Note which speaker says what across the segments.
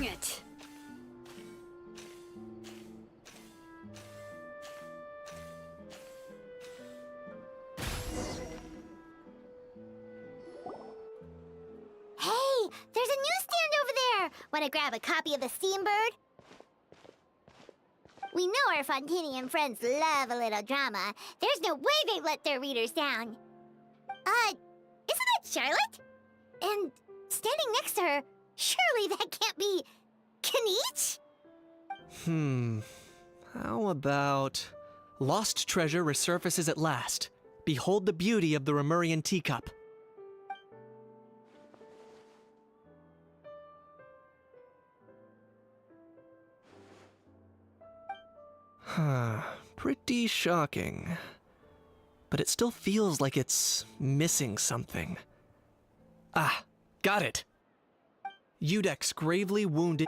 Speaker 1: Dang it!
Speaker 2: Hey, there's a newsstand over there! Wanna grab a copy of the Steambird? We know our Fontanian friends love a little drama. There's no way they let their readers down. Isn't that Charlotte? And standing next to her, surely that can't be Kinich?
Speaker 3: How about... Lost treasure resurfaces at last. Behold the beauty of the Remurian teacup. Pretty shocking. But it still feels like it's missing something. Ah, got it! Udex gravely wounded...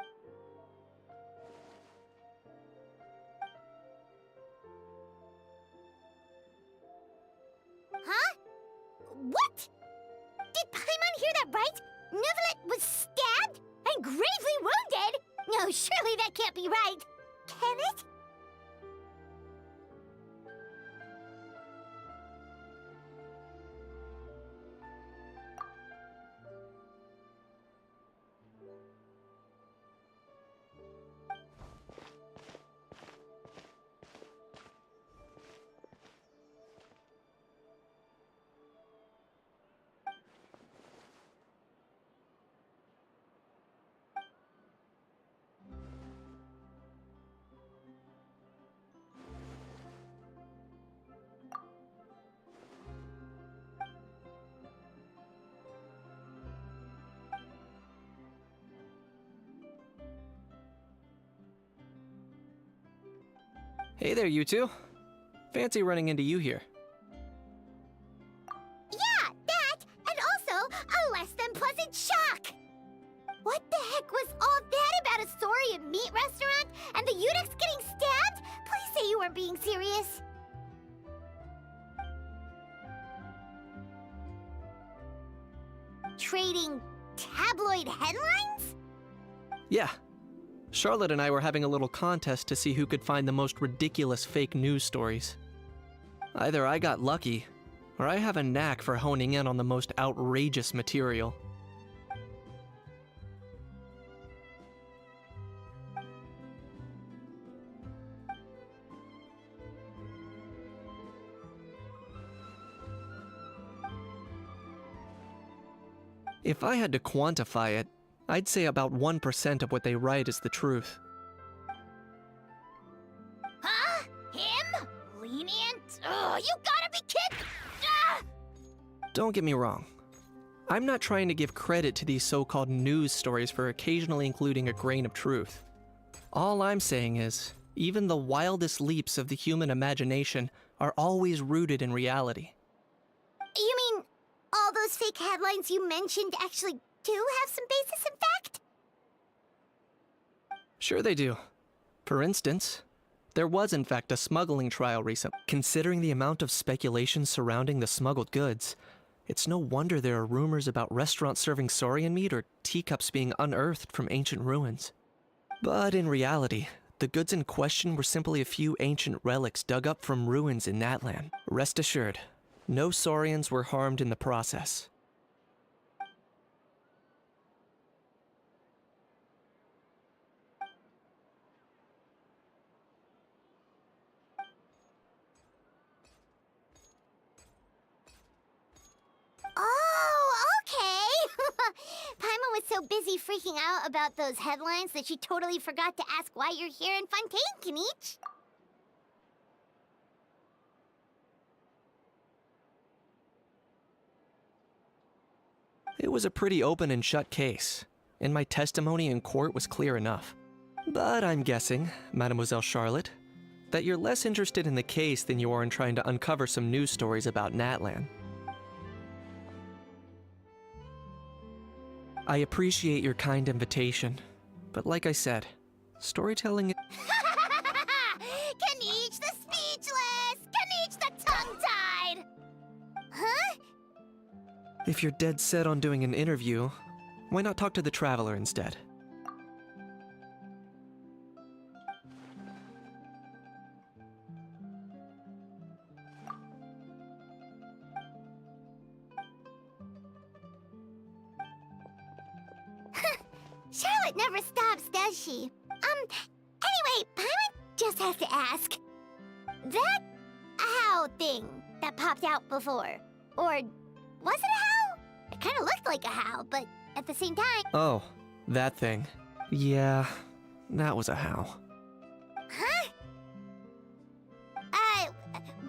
Speaker 2: Huh? What? Did Paimon hear that right? Neuvillette was stabbed and gravely wounded? No, surely that can't be right. Can it?
Speaker 3: Hey there, you two. Fancy running into you here.
Speaker 2: Yeah, that, and also a less than pleasant shock. What the heck was all that about a Saurian meat restaurant and the Udex getting stabbed? Please say you weren't being serious. Trading tabloid headlines?
Speaker 3: Yeah. Charlotte and I were having a little contest to see who could find the most ridiculous fake news stories. Either I got lucky, or I have a knack for honing in on the most outrageous material. If I had to quantify it, I'd say about 1% of what they write is the truth.
Speaker 2: Huh? Him? Lenient? Oh, you gotta be kidding! Ah!
Speaker 3: Don't get me wrong. I'm not trying to give credit to these so-called news stories for occasionally including a grain of truth. All I'm saying is, even the wildest leaps of the human imagination are always rooted in reality.
Speaker 2: You mean all those fake headlines you mentioned actually do have some basis in fact?
Speaker 3: Sure they do. For instance, there was in fact a smuggling trial recently. Considering the amount of speculation surrounding the smuggled goods, it's no wonder there are rumors about restaurants serving saurian meat or teacups being unearthed from ancient ruins. But in reality, the goods in question were simply a few ancient relics dug up from ruins in Natlan. Rest assured, no saurians were harmed in the process.
Speaker 2: Oh, okay! Paimon was so busy freaking out about those headlines that she totally forgot to ask why you're here in Fontaine, Kinich.
Speaker 3: It was a pretty open and shut case, and my testimony in court was clear enough. But I'm guessing, Mademoiselle Charlotte, that you're less interested in the case than you are in trying to uncover some news stories about Natlan. I appreciate your kind invitation, but like I said, storytelling...
Speaker 2: Kinich the speechless! Kinich the tongue-tied! Huh?
Speaker 3: If you're dead set on doing an interview, why not talk to the Traveler instead?
Speaker 2: it never stops, does she? Anyway, Paimon just has to ask. That owl thing that popped out before, or was it a howl? It kind of looked like a howl, but at the same time...
Speaker 3: Oh, that thing. Yeah, that was a howl.
Speaker 2: Huh?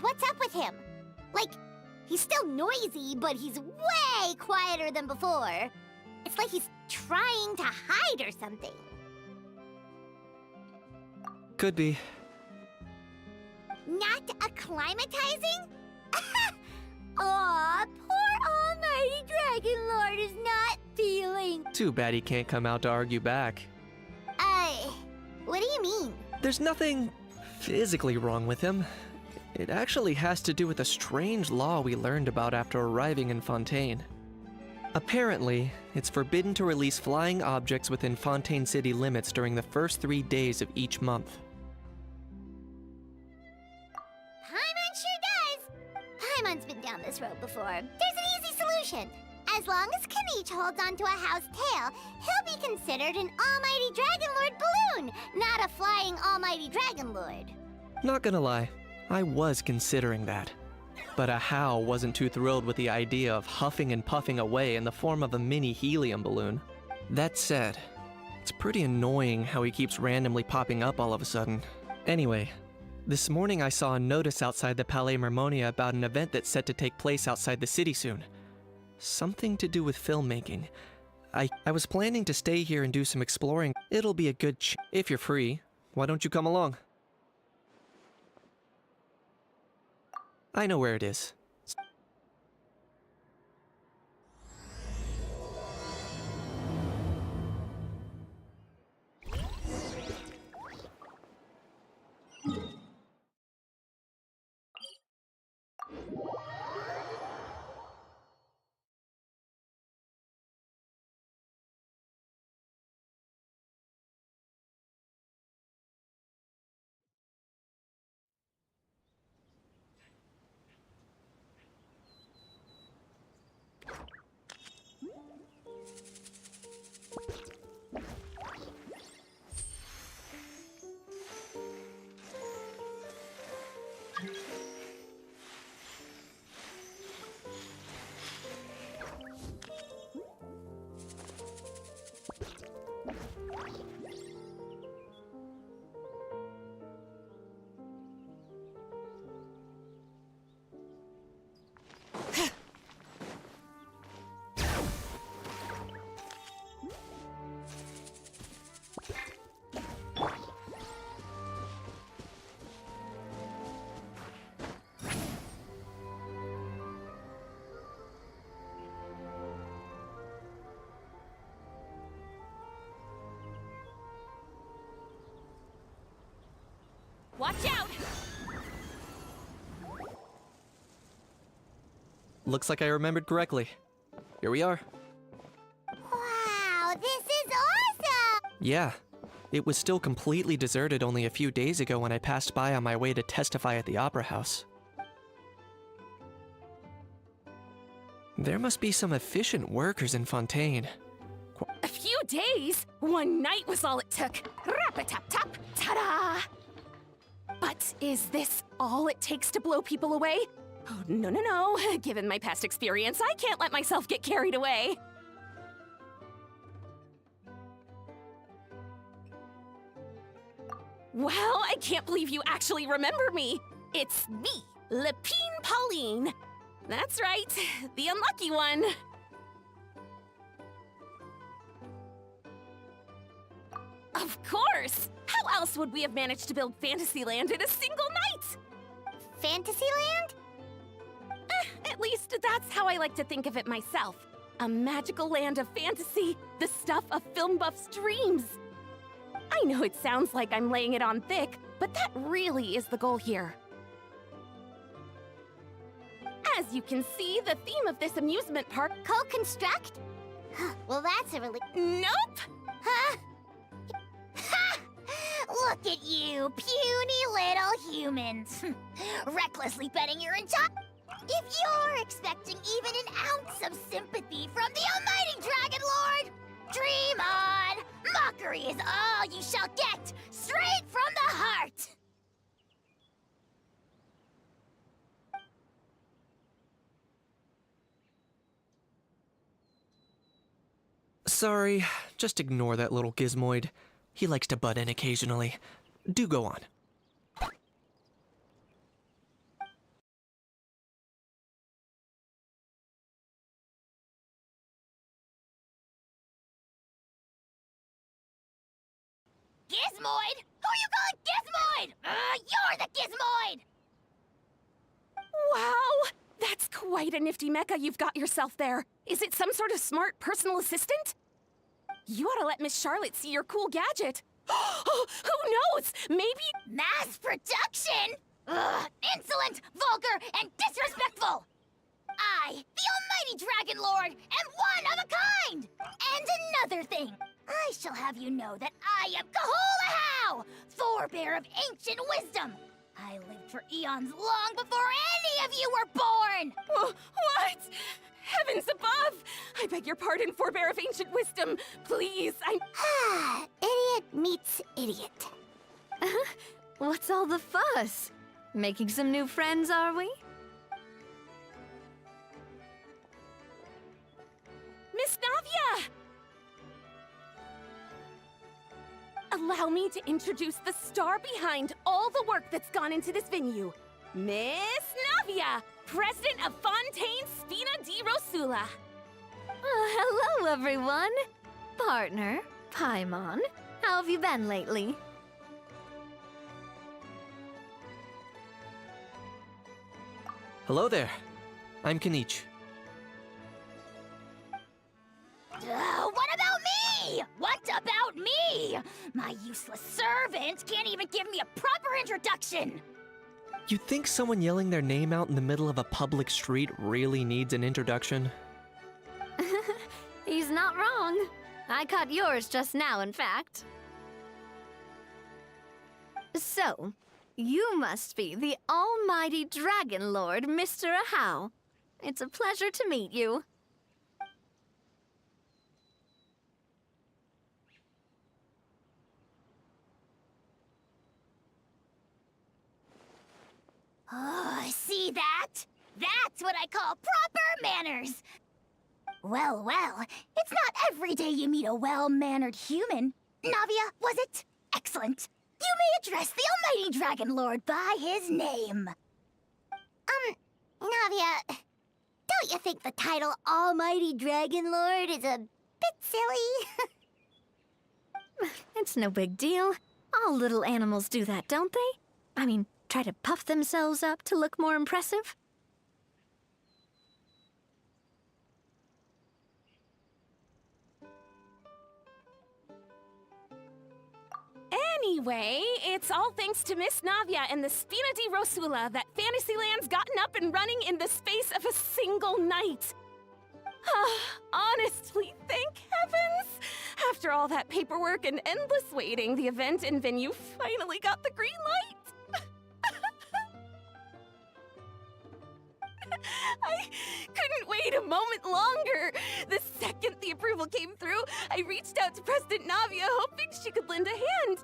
Speaker 2: What's up with him? Like, he's still noisy, but he's way quieter than before. It's like he's trying to hide or something.
Speaker 3: Could be.
Speaker 2: Not acclimatizing? Aw, poor Almighty Dragon Lord is not feeling...
Speaker 3: Too bad he can't come out to argue back.
Speaker 2: What do you mean?
Speaker 3: There's nothing physically wrong with him. It actually has to do with a strange law we learned about after arriving in Fontaine. Apparently, it's forbidden to release flying objects within Fontaine city limits during the first 3 days of each month.
Speaker 2: Paimon sure does! Paimon's been down this road before. There's an easy solution. As long as Kaniche holds onto a house tail, he'll be considered an Almighty Dragon Lord balloon, not a flying Almighty Dragon Lord.
Speaker 3: Not gonna lie, I was considering that. But Ahau wasn't too thrilled with the idea of huffing and puffing away in the form of a mini helium balloon. That said, it's pretty annoying how he keeps randomly popping up all of a sudden. Anyway, this morning I saw a notice outside the Palais Mermonia about an event that's set to take place outside the city soon. Something to do with filmmaking. I was planning to stay here and do some exploring. It'll be a good if you're free, why don't you come along? I know where it is.
Speaker 1: Watch out!
Speaker 3: Looks like I remembered correctly. Here we are.
Speaker 2: Wow, this is awesome!
Speaker 3: Yeah, it was still completely deserted only a few days ago when I passed by on my way to testify at the Opera House. There must be some efficient workers in Fontaine.
Speaker 1: A few days? One night was all it took. Rap-a-tap-tap, ta-da! But is this all it takes to blow people away? Oh, no, no, no. Given my past experience, I can't let myself get carried away. Well, I can't believe you actually remember me. It's me, Lepine Pauline. That's right, the unlucky one. Of course! How else would we have managed to build Fantasyland in a single night?
Speaker 2: Fantasyland?
Speaker 1: At least that's how I like to think of it myself. A magical land of fantasy, the stuff of film buffs' dreams. I know it sounds like I'm laying it on thick, but that really is the goal here. As you can see, the theme of this amusement park...
Speaker 2: Co-construct? Well, that's a really...
Speaker 1: Nope!
Speaker 2: Huh? Ha! Look at you, puny little humans. Recklessly betting your entire... If you're expecting even an ounce of sympathy from the Almighty Dragon Lord, dream on! Glory is all you shall get, straight from the heart!
Speaker 3: Sorry, just ignore that little gizmoid. He likes to butt in occasionally. Do go on.
Speaker 2: Gizmoid? Who you calling Gizmoid? You're the Gizmoid!
Speaker 1: Wow! That's quite a nifty mecha you've got yourself there. Is it some sort of smart personal assistant? You ought to let Miss Charlotte see your cool gadget. Who knows? Maybe...
Speaker 2: Mass production? Ugh, insolent, vulgar, and disrespectful! I, the Almighty Dragon Lord, am one of a kind! And another thing, I shall have you know that I am Kahulahau, forebear of ancient wisdom. I lived for eons long before any of you were born!
Speaker 1: What? Heavens above! I beg your pardon, forebear of ancient wisdom. Please,
Speaker 2: Idiot meets idiot.
Speaker 4: What's all the fuss? Making some new friends, are we?
Speaker 1: Miss Navia! Allow me to introduce the star behind all the work that's gone into this venue. Miss Navia, President of Fontaine Spina di Rosula.
Speaker 4: Hello, everyone. Partner, Paimon, how have you been lately?
Speaker 3: Hello there. I'm Kenichi.
Speaker 2: What about me? What about me? My useless servant can't even give me a proper introduction.
Speaker 3: You think someone yelling their name out in the middle of a public street really needs an introduction?
Speaker 4: He's not wrong. I caught yours just now, in fact. So, you must be the almighty Dragon Lord, Mr. Ahau. It's a pleasure to meet you.
Speaker 2: Oh, see that? That's what I call proper manners. Well, well, it's not every day you meet a well-mannered human. Navia, was it? Excellent. You may address the Almighty Dragon Lord by his name. Navia, don't you think the title Almighty Dragon Lord is a bit silly?
Speaker 4: It's no big deal. All little animals do that, don't they? I mean, try to puff themselves up to look more impressive.
Speaker 1: Anyway, it's all thanks to Miss Navia and the Spina di Rosula that Fantasyland's gotten up and running in the space of a single night. Honestly, thank heavens! After all that paperwork and endless waiting, the event and venue finally got the green light. I couldn't wait a moment longer. The second the approval came through, I reached out to President Navia, hoping she could lend a hand.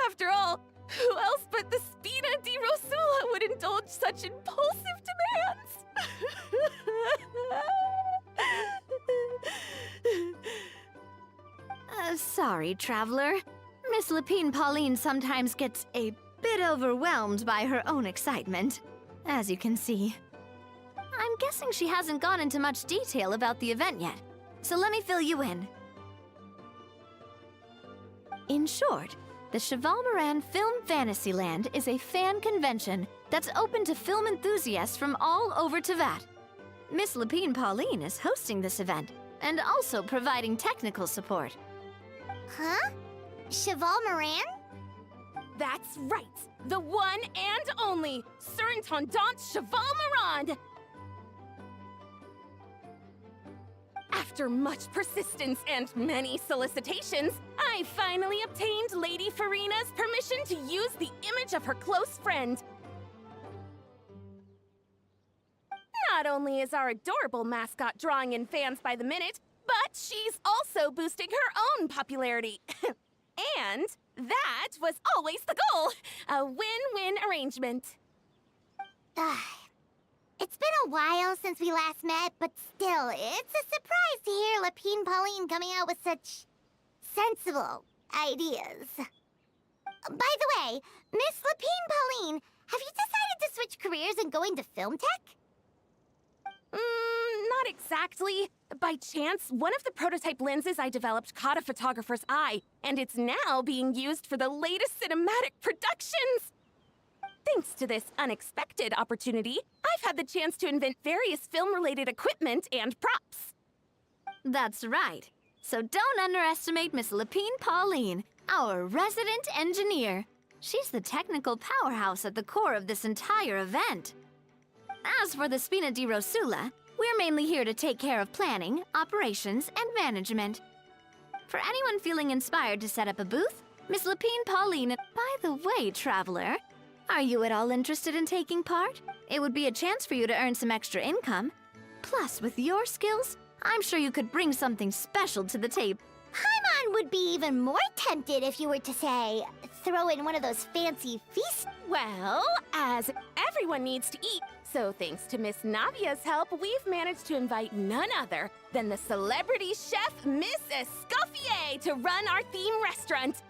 Speaker 1: After all, who else but the Spina di Rosula would indulge such impulsive demands?
Speaker 4: Sorry, Traveler. Miss Lapine Pauline sometimes gets a bit overwhelmed by her own excitement, as you can see. I'm guessing she hasn't gone into much detail about the event yet, so let me fill you in. In short, the Cheval Moran Film Fantasyland is a fan convention that's open to film enthusiasts from all over Teyvat. Miss Lapine Pauline is hosting this event and also providing technical support.
Speaker 2: Huh? Cheval Moran?
Speaker 1: That's right, the one and only Surintendant Cheval Moran! After much persistence and many solicitations, I finally obtained Lady Farina's permission to use the image of her close friend. Not only is our adorable mascot drawing in fans by the minute, But she's also boosting her own popularity. And that was always the goal. A win-win arrangement.
Speaker 2: It's been a while since we last met, but still, it's a surprise to hear Lapine Pauline coming out with such sensible ideas. By the way, Miss Lapine Pauline, have you decided to switch careers and go into film tech?
Speaker 1: Not exactly. By chance, one of the prototype lenses I developed caught a photographer's eye, and it's now being used for the latest cinematic productions. Thanks to this unexpected opportunity, I've had the chance to invent various film-related equipment and props.
Speaker 4: That's right. So don't underestimate Miss Lapine Pauline, our resident engineer. She's the technical powerhouse at the core of this entire event. As for the Spina di Rosula, we're mainly here to take care of planning, operations, and management. For anyone feeling inspired to set up a booth, Miss Lapine Pauline... By the way, traveler, are you at all interested in taking part? It would be a chance for you to earn some extra income. Plus, with your skills, I'm sure you could bring something special to the table.
Speaker 2: Paimon would be even more tempted if you were to, say, throw in one of those fancy feasts.
Speaker 1: Well, as everyone needs to eat, so thanks to Miss Navia's help, we've managed to invite none other than the celebrity chef, Miss ESCOFFIER, to run our theme restaurant.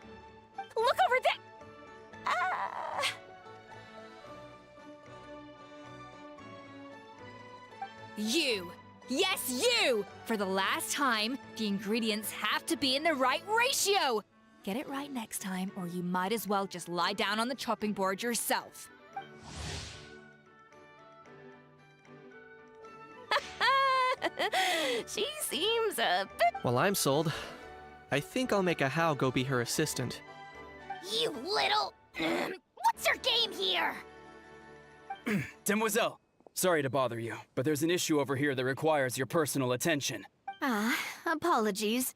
Speaker 1: Look over there!
Speaker 5: You! Yes, you! For the last time, the ingredients have to be in the right ratio! Get it right next time, or you might as well just lie down on the chopping board yourself.
Speaker 1: She seems a bit...
Speaker 3: Well, I'm sold. I think I'll make a How go be her assistant.
Speaker 2: You little... What's your game here?
Speaker 6: Demoiselle, sorry to bother you, but there's an issue over here that requires your personal attention.
Speaker 4: Apologies.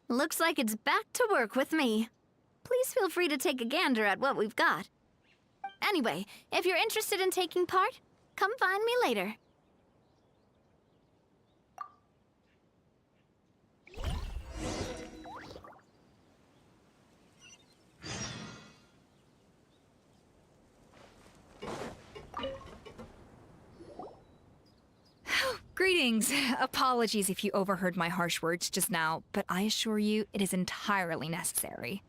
Speaker 4: Looks like it's back to work with me. Please feel free to take a gander at what we've got. Anyway, if you're interested in taking part, come find me later.
Speaker 5: Greetings. Apologies if you overheard my harsh words just now, but I assure you it is entirely necessary.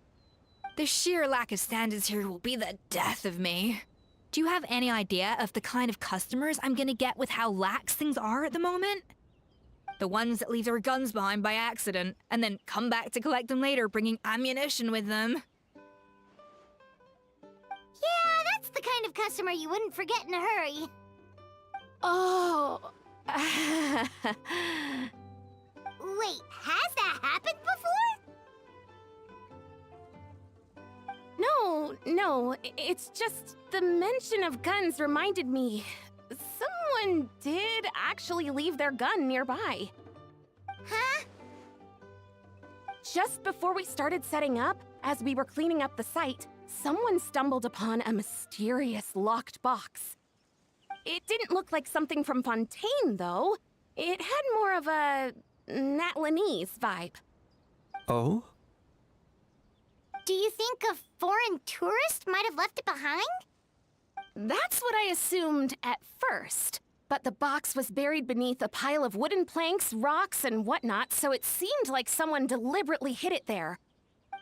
Speaker 5: The sheer lack of standards here will be the death of me. Do you have any idea of the kind of customers I'm gonna get with how lax things are at the moment? The ones that leave their guns behind by accident, and then come back to collect them later, bringing ammunition with them.
Speaker 2: Yeah, that's the kind of customer you wouldn't forget in a hurry.
Speaker 1: Oh...
Speaker 2: Wait, has that happened before?
Speaker 1: No, it's just the mention of guns reminded me. Someone did actually leave their gun nearby.
Speaker 2: Huh?
Speaker 1: Just before we started setting up, as we were cleaning up the site, someone stumbled upon a mysterious locked box. It didn't look like something from Fontaine, though. It had more of a Natlanese vibe.
Speaker 3: Oh?
Speaker 2: Do you think a foreign tourist might have left it behind?
Speaker 1: That's what I assumed at first. But the box was buried beneath a pile of wooden planks, rocks, and whatnot, so it seemed like someone deliberately hid it there.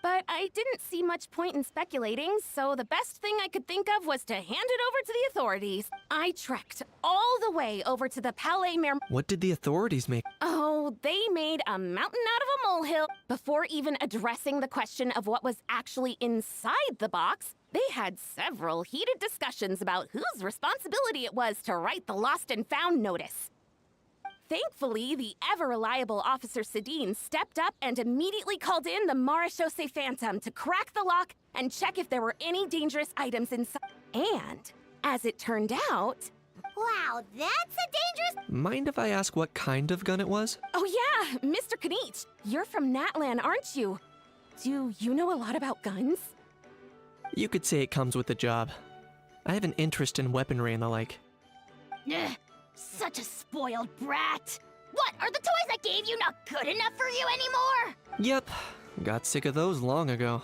Speaker 1: But I didn't see much point in speculating, so the best thing I could think of was to hand it over to the authorities. I trekked all the way over to the Palais Mer...
Speaker 3: What did the authorities make?
Speaker 1: Oh, they made a mountain out of a molehill. Before even addressing the question of what was actually inside the box, they had several heated discussions about whose responsibility it was to write the lost and found notice. Thankfully, the ever-reliable Officer Sedine stepped up and immediately called in the Marechaussee Phantom to crack the lock and check if there were any dangerous items inside. And, as it turned out...
Speaker 2: Wow, that's a dangerous...
Speaker 3: Mind if I ask what kind of gun it was?
Speaker 1: Oh yeah, Mr. Kanich, you're from Natlan, aren't you? Do you know a lot about guns?
Speaker 3: You could say it comes with the job. I have an interest in weaponry and the like.
Speaker 2: Ugh, such a spoiled brat. What, are the toys I gave you not good enough for you anymore?
Speaker 3: Yep, got sick of those long ago.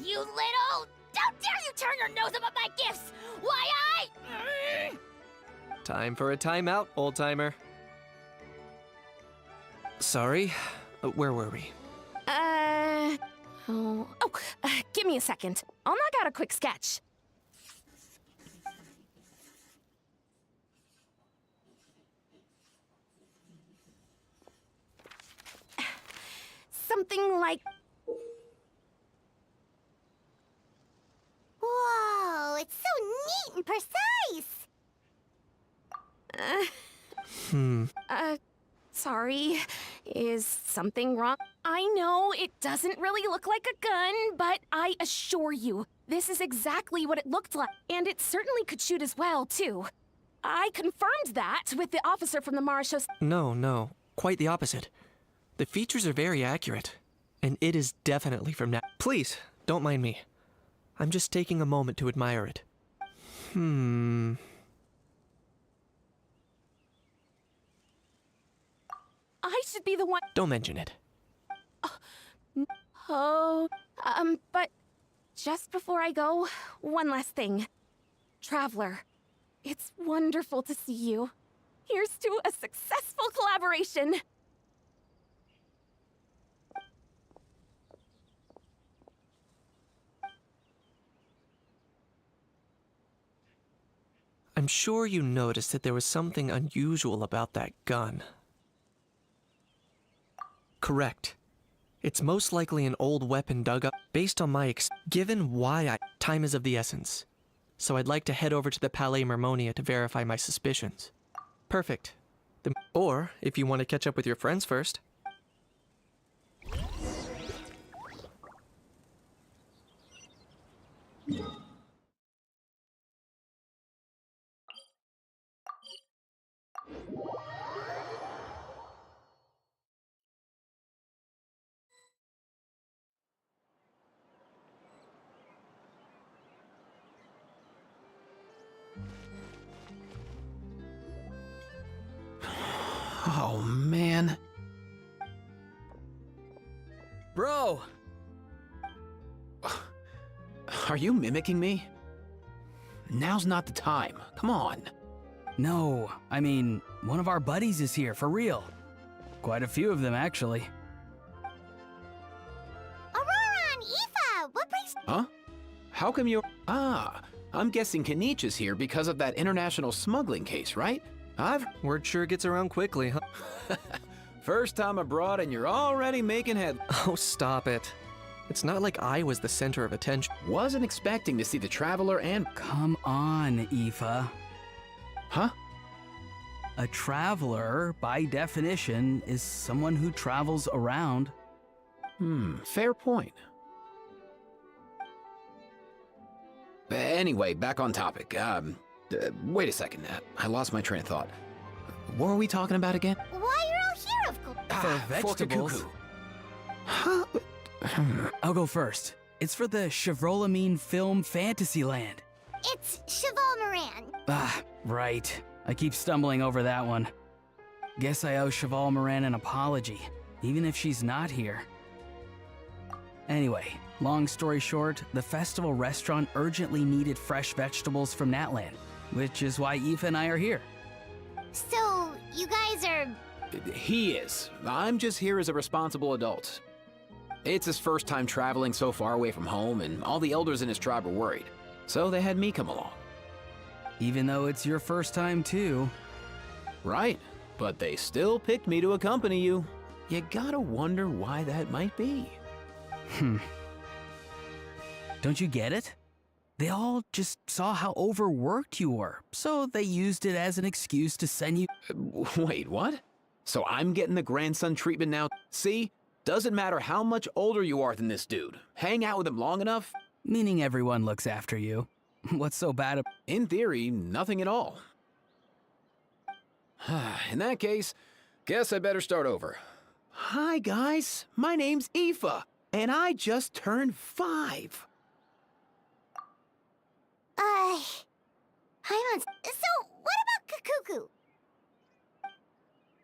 Speaker 2: You little... How dare you turn your nose up at my gifts! Why
Speaker 3: Time for a timeout, old-timer. Sorry, where were we?
Speaker 1: Give me a second. I'll knock out a quick sketch. Something like...
Speaker 2: Whoa, it's so neat and precise!
Speaker 1: Sorry. Is something wrong? I know it doesn't really look like a gun, but I assure you, this is exactly what it looked like. And it certainly could shoot as well, too. I confirmed that with the officer from the Marshos.
Speaker 3: No, quite the opposite. The features are very accurate, and it is definitely from now. Please, don't mind me. I'm just taking a moment to admire it.
Speaker 1: I should be the one.
Speaker 3: Don't mention it.
Speaker 1: But just before I go, one last thing. Traveler, it's wonderful to see you. Here's to a successful collaboration.
Speaker 3: I'm sure you noticed that there was something unusual about that gun. Correct. It's most likely an old weapon dug up. Based on my given why time is of the essence. So I'd like to head over to the Palais Mermonia to verify my suspicions. Perfect. Or, if you want to catch up with your friends first.
Speaker 7: Oh, man.
Speaker 6: Bro!
Speaker 7: Are you mimicking me? Now's not the time. Come on.
Speaker 6: No, I mean, one of our buddies is here, for real. Quite a few of them, actually.
Speaker 2: Aurora and Aoife, what brings...
Speaker 7: Huh? How come you're... I'm guessing Kenichi's here because of that international smuggling case, right?
Speaker 3: Word sure gets around quickly, huh?
Speaker 7: First time abroad and you're already making head...
Speaker 3: Oh, stop it. It's not like I was the center of attention.
Speaker 7: Wasn't expecting to see the Traveler and...
Speaker 6: Come on, Aoife.
Speaker 7: Huh?
Speaker 6: A traveler, by definition, is someone who travels around.
Speaker 7: Fair point. Anyway, back on topic. Wait a second. I lost my train of thought. What were we talking about again?
Speaker 2: Why you're all here, of course.
Speaker 6: For vegetables.
Speaker 7: Huh?
Speaker 6: I'll go first. It's for the Chevrolamine Film Fantasyland.
Speaker 2: It's Cheval Moran.
Speaker 6: Right. I keep stumbling over that one. Guess I owe Cheval Moran an apology, even if she's not here. Anyway, long story short, the festival restaurant urgently needed fresh vegetables from Natland, which is why Aoife and I are here.
Speaker 2: So, you guys are...
Speaker 7: He is. I'm just here as a responsible adult. It's his first time traveling so far away from home, and all the elders in his tribe were worried. So they had me come along.
Speaker 6: Even though it's your first time too.
Speaker 7: Right, but they still picked me to accompany you. You gotta wonder why that might be.
Speaker 6: Don't you get it? They all just saw how overworked you were, so they used it as an excuse to send you...
Speaker 7: Wait, what? So I'm getting the grandson treatment now? See? Doesn't matter how much older you are than this dude. Hang out with him long enough?
Speaker 6: Meaning everyone looks after you. What's so bad about...
Speaker 7: In theory, nothing at all. In that case, guess I better start over. Hi, guys. My name's Aoife, and I just turned 5.
Speaker 2: So, what about Kakuku?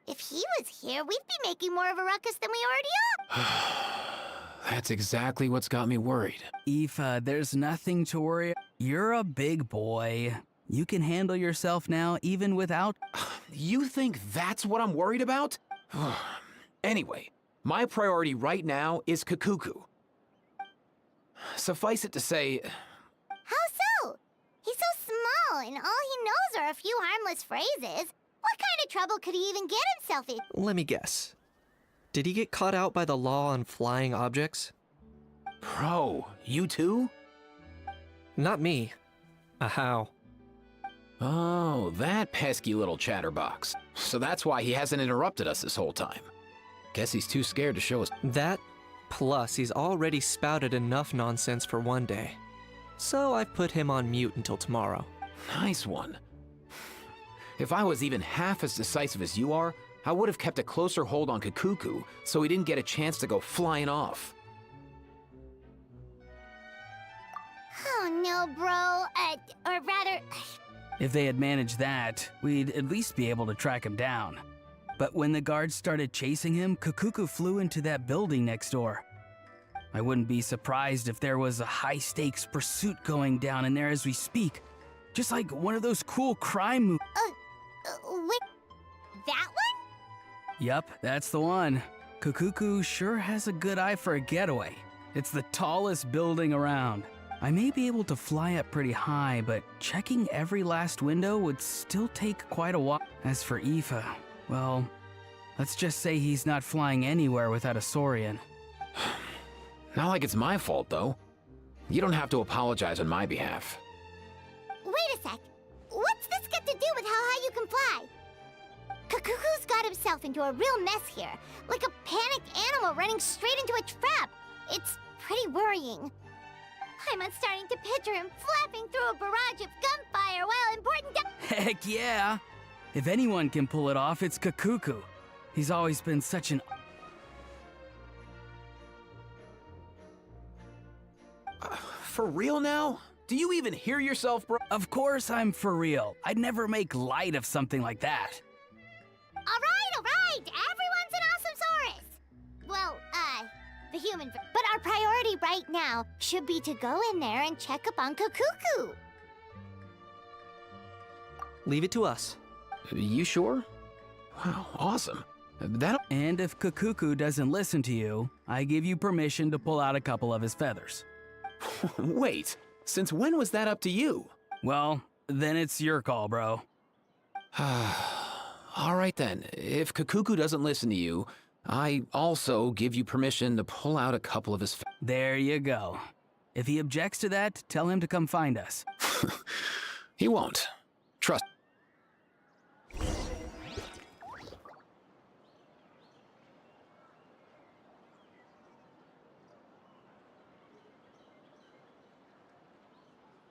Speaker 2: If he was here, we'd be making more of a ruckus than we already are.
Speaker 7: That's exactly what's got me worried.
Speaker 6: Aoife, there's nothing to worry. You're a big boy. You can handle yourself now, even without...
Speaker 7: You think that's what I'm worried about? Anyway, my priority right now is Kakuku. Suffice it to say,
Speaker 2: How so? He's so small, and all he knows are a few harmless phrases. What kind of trouble could he even get himself in?
Speaker 3: Let me guess. Did he get caught out by the law on flying objects?
Speaker 7: bro, you too?
Speaker 3: Not me. How?
Speaker 7: Oh, that pesky little chatterbox. So that's why he hasn't interrupted us this whole time. Guess he's too scared to show us.
Speaker 3: That, plus he's already spouted enough nonsense for one day. So I've put him on mute until tomorrow.
Speaker 7: Nice one. If I was even half as decisive as you are, I would have kept a closer hold on Kakuku so he didn't get a chance to go flying off.
Speaker 2: Oh no, bro. Or rather...
Speaker 6: If they had managed that, we'd at least be able to track him down. But when the guards started chasing him, Kakuku flew into that building next door. I wouldn't be surprised if there was a high-stakes pursuit going down in there as we speak. Just like one of those cool crime movies.
Speaker 2: Wait, that one?
Speaker 6: Yup, that's the one. Kakuku sure has a good eye for a getaway. It's the tallest building around. I may be able to fly up pretty high, but checking every last window would still take quite a while. As for Aoife, well, let's just say he's not flying anywhere without a Saurian.
Speaker 7: Not like it's my fault, though. You don't have to apologize on my behalf.
Speaker 2: Wait a sec. What's this got to do with how high you can fly? Kakuku's got himself into a real mess here. Like a panicked animal running straight into a trap. It's pretty worrying. I'm starting to picture him flapping through a barrage of gunfire while important...
Speaker 6: Heck yeah! If anyone can pull it off, it's Kakuku. He's always been such an...
Speaker 7: For real now? Do you even hear yourself, bro?
Speaker 6: Of course I'm for real. I'd never make light of something like that.
Speaker 2: All right! Everyone's an awesome Saurus! Well, the human... But our priority right now should be to go in there and check up on Kakuku.
Speaker 3: Leave it to us.
Speaker 7: You sure? Wow, awesome. That'll...
Speaker 6: And if Kakuku doesn't listen to you, I give you permission to pull out a couple of his feathers.
Speaker 7: Wait, since when was that up to you?
Speaker 6: Well, then it's your call, bro.
Speaker 7: All right then, if Kakuku doesn't listen to you, I also give you permission to pull out a couple of his
Speaker 6: There you go. If he objects to that, tell him to come find us.
Speaker 7: He won't. Trust.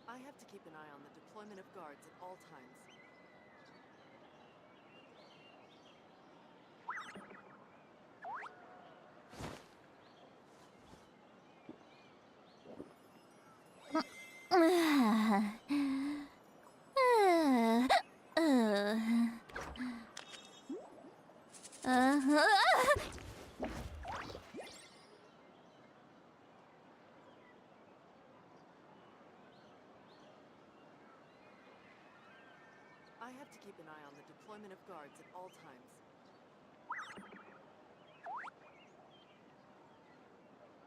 Speaker 8: I have to keep an eye on the deployment of guards at all times. I have to keep an eye on the deployment of guards at all times.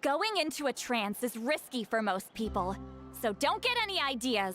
Speaker 1: Going into a trance is risky for most people, so don't get any ideas.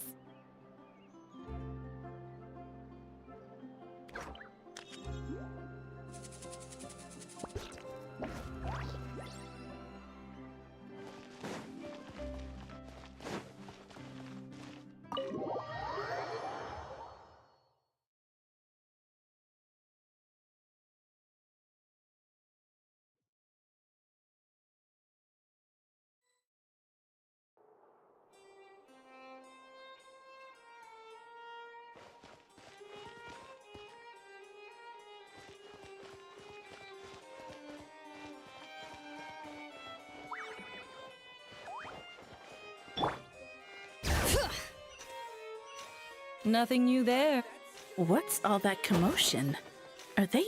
Speaker 9: Nothing new there. What's all that commotion? Are they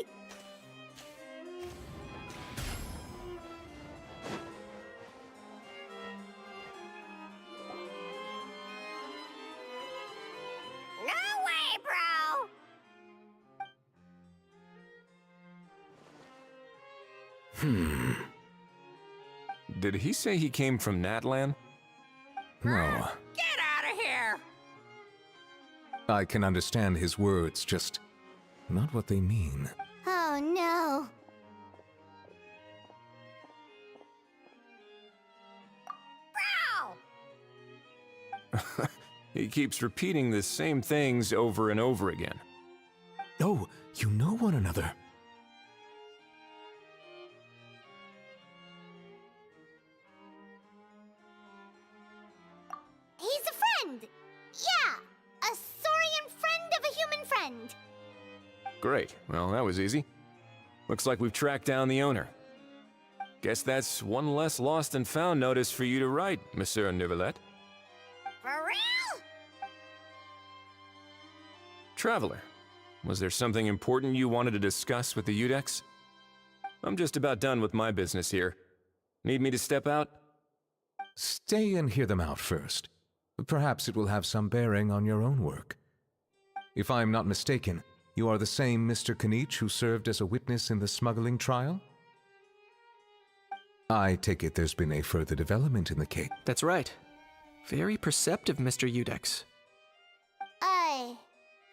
Speaker 9: Did he say he came from Natlan?
Speaker 10: No.
Speaker 11: Get out of here!
Speaker 10: I can understand his words, just not what they mean.
Speaker 2: Oh no.
Speaker 9: He keeps repeating the same things over and over again.
Speaker 10: Oh, you know one another.
Speaker 2: He's a friend! Yeah! A saurian friend of a human friend!
Speaker 9: Great. Well, that was easy. Looks like we've tracked down the owner. Guess that's one less lost and found notice for you to write, Monsieur Neuvillette.
Speaker 2: For real?
Speaker 9: Traveler, was there something important you wanted to discuss with the Udex? I'm just about done with my business here. Need me to step out?
Speaker 10: Stay and hear them out first. Perhaps it will have some bearing on your own work. If I'm not mistaken, you are the same Mr. Kanich who served as a witness in the smuggling trial? I take it there's been a further development in the case.
Speaker 3: That's right. Very perceptive, Mr. Udex.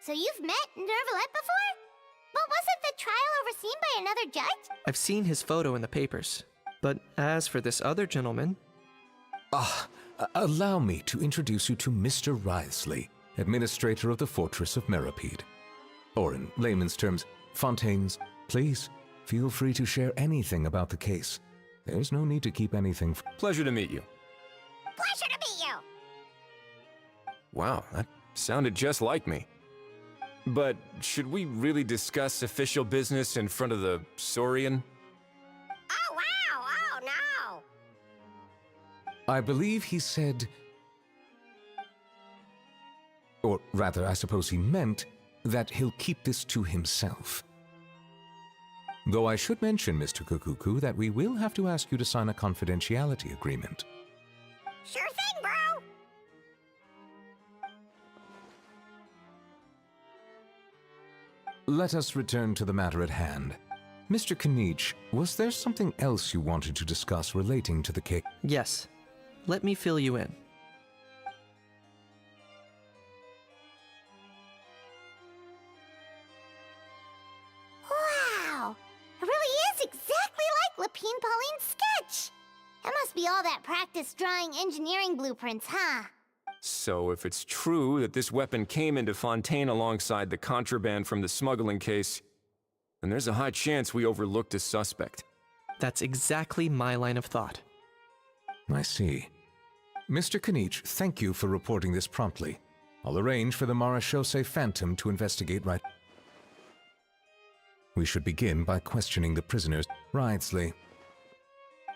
Speaker 2: So you've met Neuvillette before? But wasn't the trial overseen by another judge?
Speaker 3: I've seen his photo in the papers. But as for this other gentleman...
Speaker 10: Allow me to introduce you to Mr. Wriothesley, administrator of the Fortress of Meripede. Or in layman's terms, Fontaine's. Please, feel free to share anything about the case. There's no need to keep anything.
Speaker 9: Pleasure to meet you.
Speaker 2: Pleasure to meet you!
Speaker 9: Wow, that sounded just like me. But should we really discuss official business in front of the Saurian?
Speaker 2: Oh, wow! Oh, no!
Speaker 10: I believe he said... Or rather, I suppose he meant that he'll keep this to himself. Though I should mention, Mr. Kukuku, that we will have to ask you to sign a confidentiality agreement.
Speaker 2: Sure thing, bro!
Speaker 10: Let us return to the matter at hand. Mr. Kanich, was there something else you wanted to discuss relating to the case?
Speaker 3: Yes. Let me fill you in.
Speaker 2: Wow! It really is exactly like Lapine Pauline's sketch! It must be all that practice drawing engineering blueprints, huh?
Speaker 9: So if it's true that this weapon came into Fontaine alongside the contraband from the smuggling case, then there's a high chance we overlooked a suspect.
Speaker 3: That's exactly my line of thought.
Speaker 10: I see. Mr. Kanich, thank you for reporting this promptly. I'll arrange for the Marechaussee Phantom to investigate right... We should begin by questioning the prisoners. Wriothesley.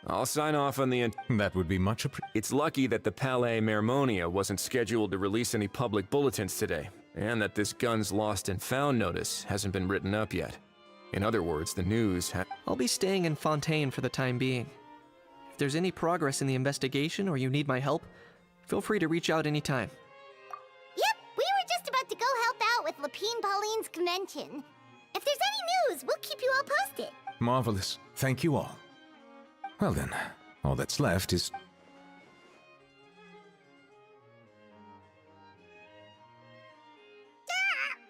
Speaker 9: I'll sign off on the...
Speaker 10: That would be much appreciated.
Speaker 9: It's lucky that the Palais Mermonia wasn't scheduled to release any public bulletins today, and that this guns lost and found notice hasn't been written up yet. In other words, the news
Speaker 3: I'll be staying in Fontaine for the time being. If there's any progress in the investigation or you need my help, feel free to reach out anytime.
Speaker 2: Yep, we were just about to go help out with Lapine Pauline's convention. If there's any news, we'll keep you all posted.
Speaker 10: Marvelous. Thank you all. Well then, all that's left is...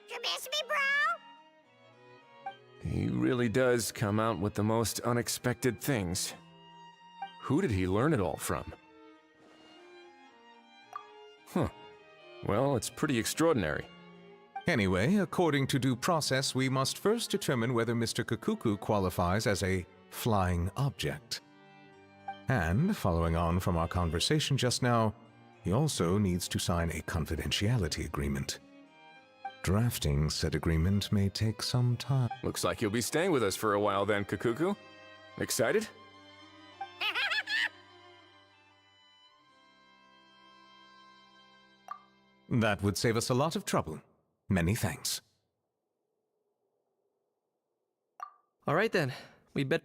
Speaker 2: You miss me, bro?
Speaker 9: He really does come out with the most unexpected things. Who did he learn it all from? Huh. Well, it's pretty extraordinary.
Speaker 10: Anyway, according to due process, we must first determine whether Mr. Kukuku qualifies as a flying object. And, following on from our conversation just now, he also needs to sign a confidentiality agreement. Drafting said agreement may take some time.
Speaker 9: Looks like you'll be staying with us for a while then, Kukuku. Excited?
Speaker 10: That would save us a lot of trouble. Many thanks.
Speaker 3: All right then, we bet...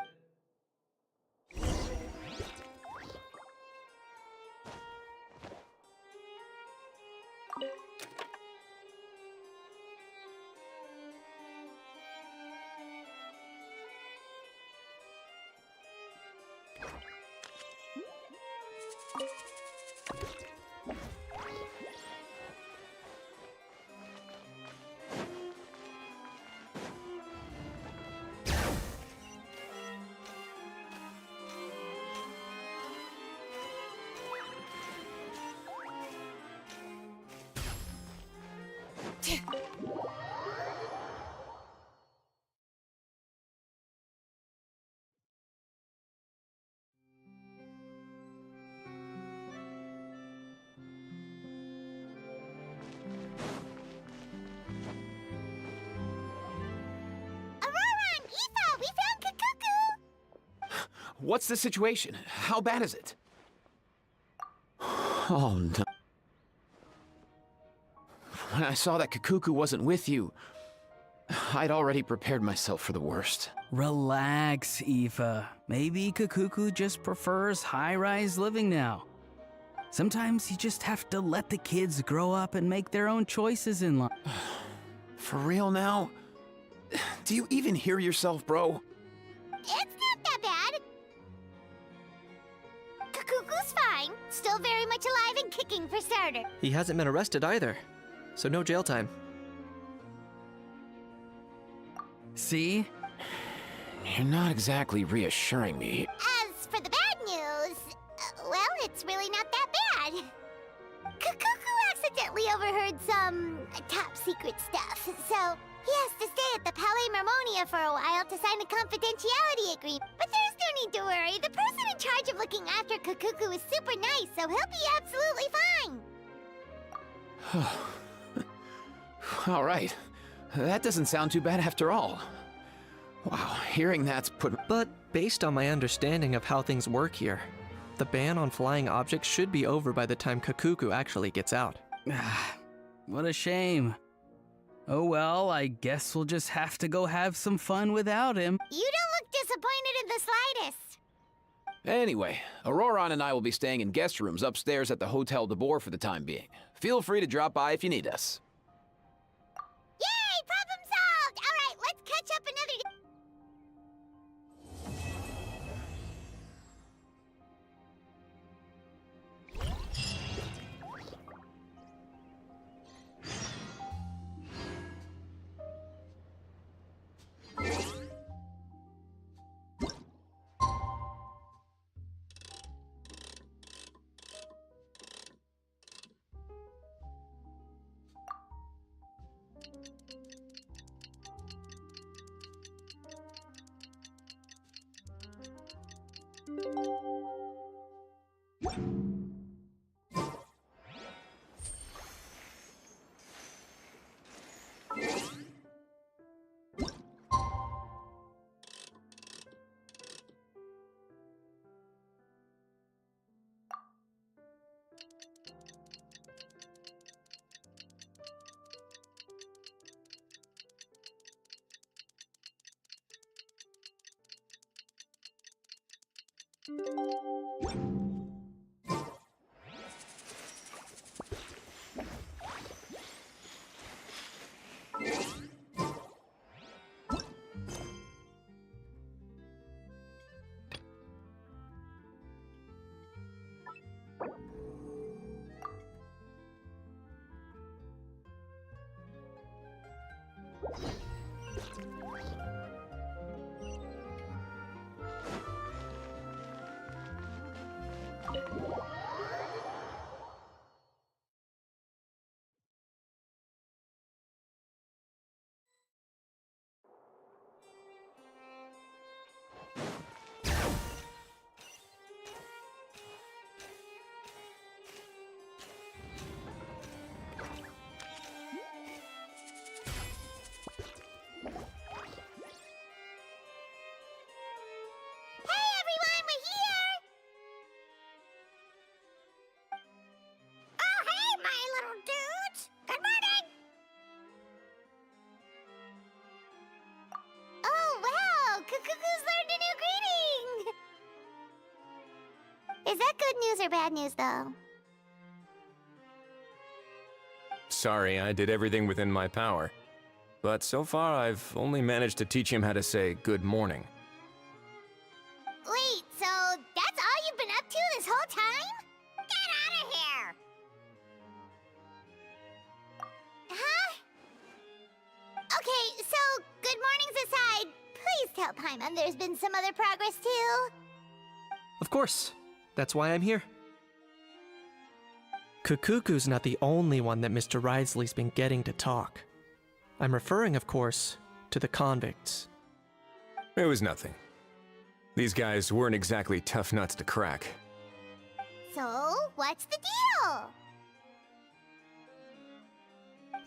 Speaker 2: Aurora and Aoife, we found Kakuku!
Speaker 7: What's the situation? How bad is it? Oh no. When I saw that Kakuku wasn't with you, I'd already prepared myself for the worst.
Speaker 6: Relax, Aoife. Maybe Kakuku just prefers high-rise living now. Sometimes you just have to let the kids grow up and make their own choices in life.
Speaker 7: For real now? Do you even hear yourself, bro?
Speaker 2: It's not that bad. Kakuku's fine. Still very much alive and kicking for starter.
Speaker 3: He hasn't been arrested either, so no jail time.
Speaker 6: See?
Speaker 2: You're not exactly reassuring me. As for the bad news, well, it's really not that bad. Kakuku accidentally overheard some top secret stuff, so he has to stay at the Palais Mermonia for a while to sign a confidentiality agreement. But there's no need to worry. The person in charge of looking after Kakuku is super nice, so he'll be absolutely fine.
Speaker 7: All right. That doesn't sound too bad after all. Wow, hearing that's put...
Speaker 3: But based on my understanding of how things work here, the ban on flying objects should be over by the time Kakuku actually gets out.
Speaker 6: What a shame. Oh well, I guess we'll just have to go have some fun without him.
Speaker 2: You don't look disappointed in the slightest.
Speaker 7: Anyway, Auroron and I will be staying in guest rooms upstairs at the Hotel de Boer for the time being. Feel free to drop by if you need us.
Speaker 2: Yay! Problem solved! Alright, let's catch up another day. Is that good news or bad news, though?
Speaker 9: Sorry, I did everything within my power. But so far, I've only managed to teach him how to say good morning.
Speaker 2: Wait, so that's all you've been up to this whole time? good mornings aside, please tell Paimon there's been some other progress too.
Speaker 3: Of course. That's why I'm here. Kukuku's not the only one that Mr. Ridesley's been getting to talk. I'm referring, of course, to the convicts.
Speaker 9: It was nothing. These guys weren't exactly tough nuts to crack.
Speaker 2: So, what's the deal?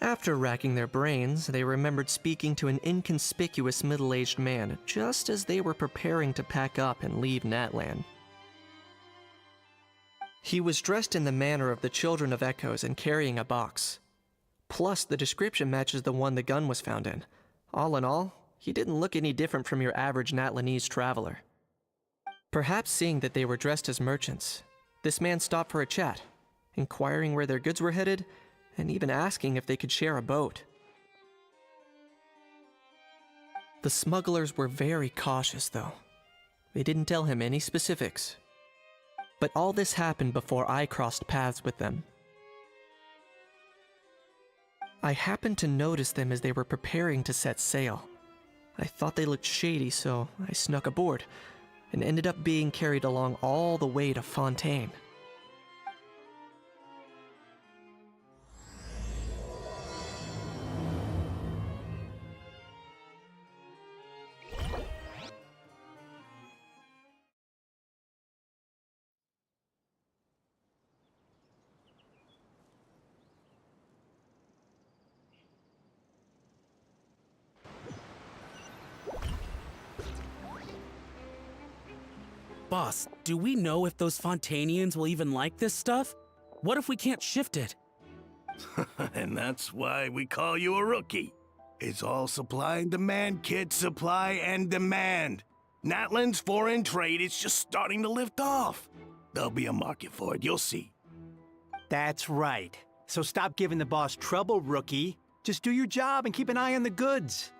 Speaker 3: After racking their brains, they remembered speaking to an inconspicuous middle-aged man just as they were preparing to pack up and leave Natlan. He was dressed in the manner of the Children of Echoes and carrying a box. Plus, the description matches the one the gun was found in. All in all, he didn't look any different from your average Natlanese traveler. Perhaps seeing that they were dressed as merchants, this man stopped for a chat, inquiring where their goods were headed, and even asking if they could share a boat. The smugglers were very cautious, though. They didn't tell him any specifics. But all this happened before I crossed paths with them. I happened to notice them as they were preparing to set sail. I thought they looked shady, so I snuck aboard, and ended up being carried along all the way to Fontaine.
Speaker 11: Boss, do we know if those Fontanians will even like this stuff? What if we can't shift it?
Speaker 12: And that's why we call you a rookie. It's all supply and demand, kid. Supply and demand. Natlan's foreign trade is just starting to lift off. There'll be a market for it, you'll see.
Speaker 13: That's right. So stop giving the boss trouble, rookie. Just do your job and keep an eye on the goods.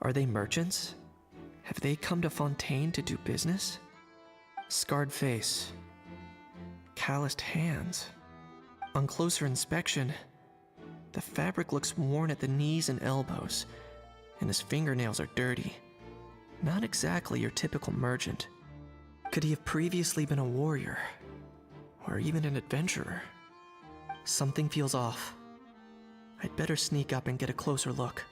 Speaker 3: Are they merchants? Have they come to Fontaine to do business? Scarred face. Calloused hands. On closer inspection, the fabric looks worn at the knees and elbows, and his fingernails are dirty. Not exactly your typical merchant. Could he have previously been a warrior? Or even an adventurer? Something feels off. I'd better sneak up and get a closer look.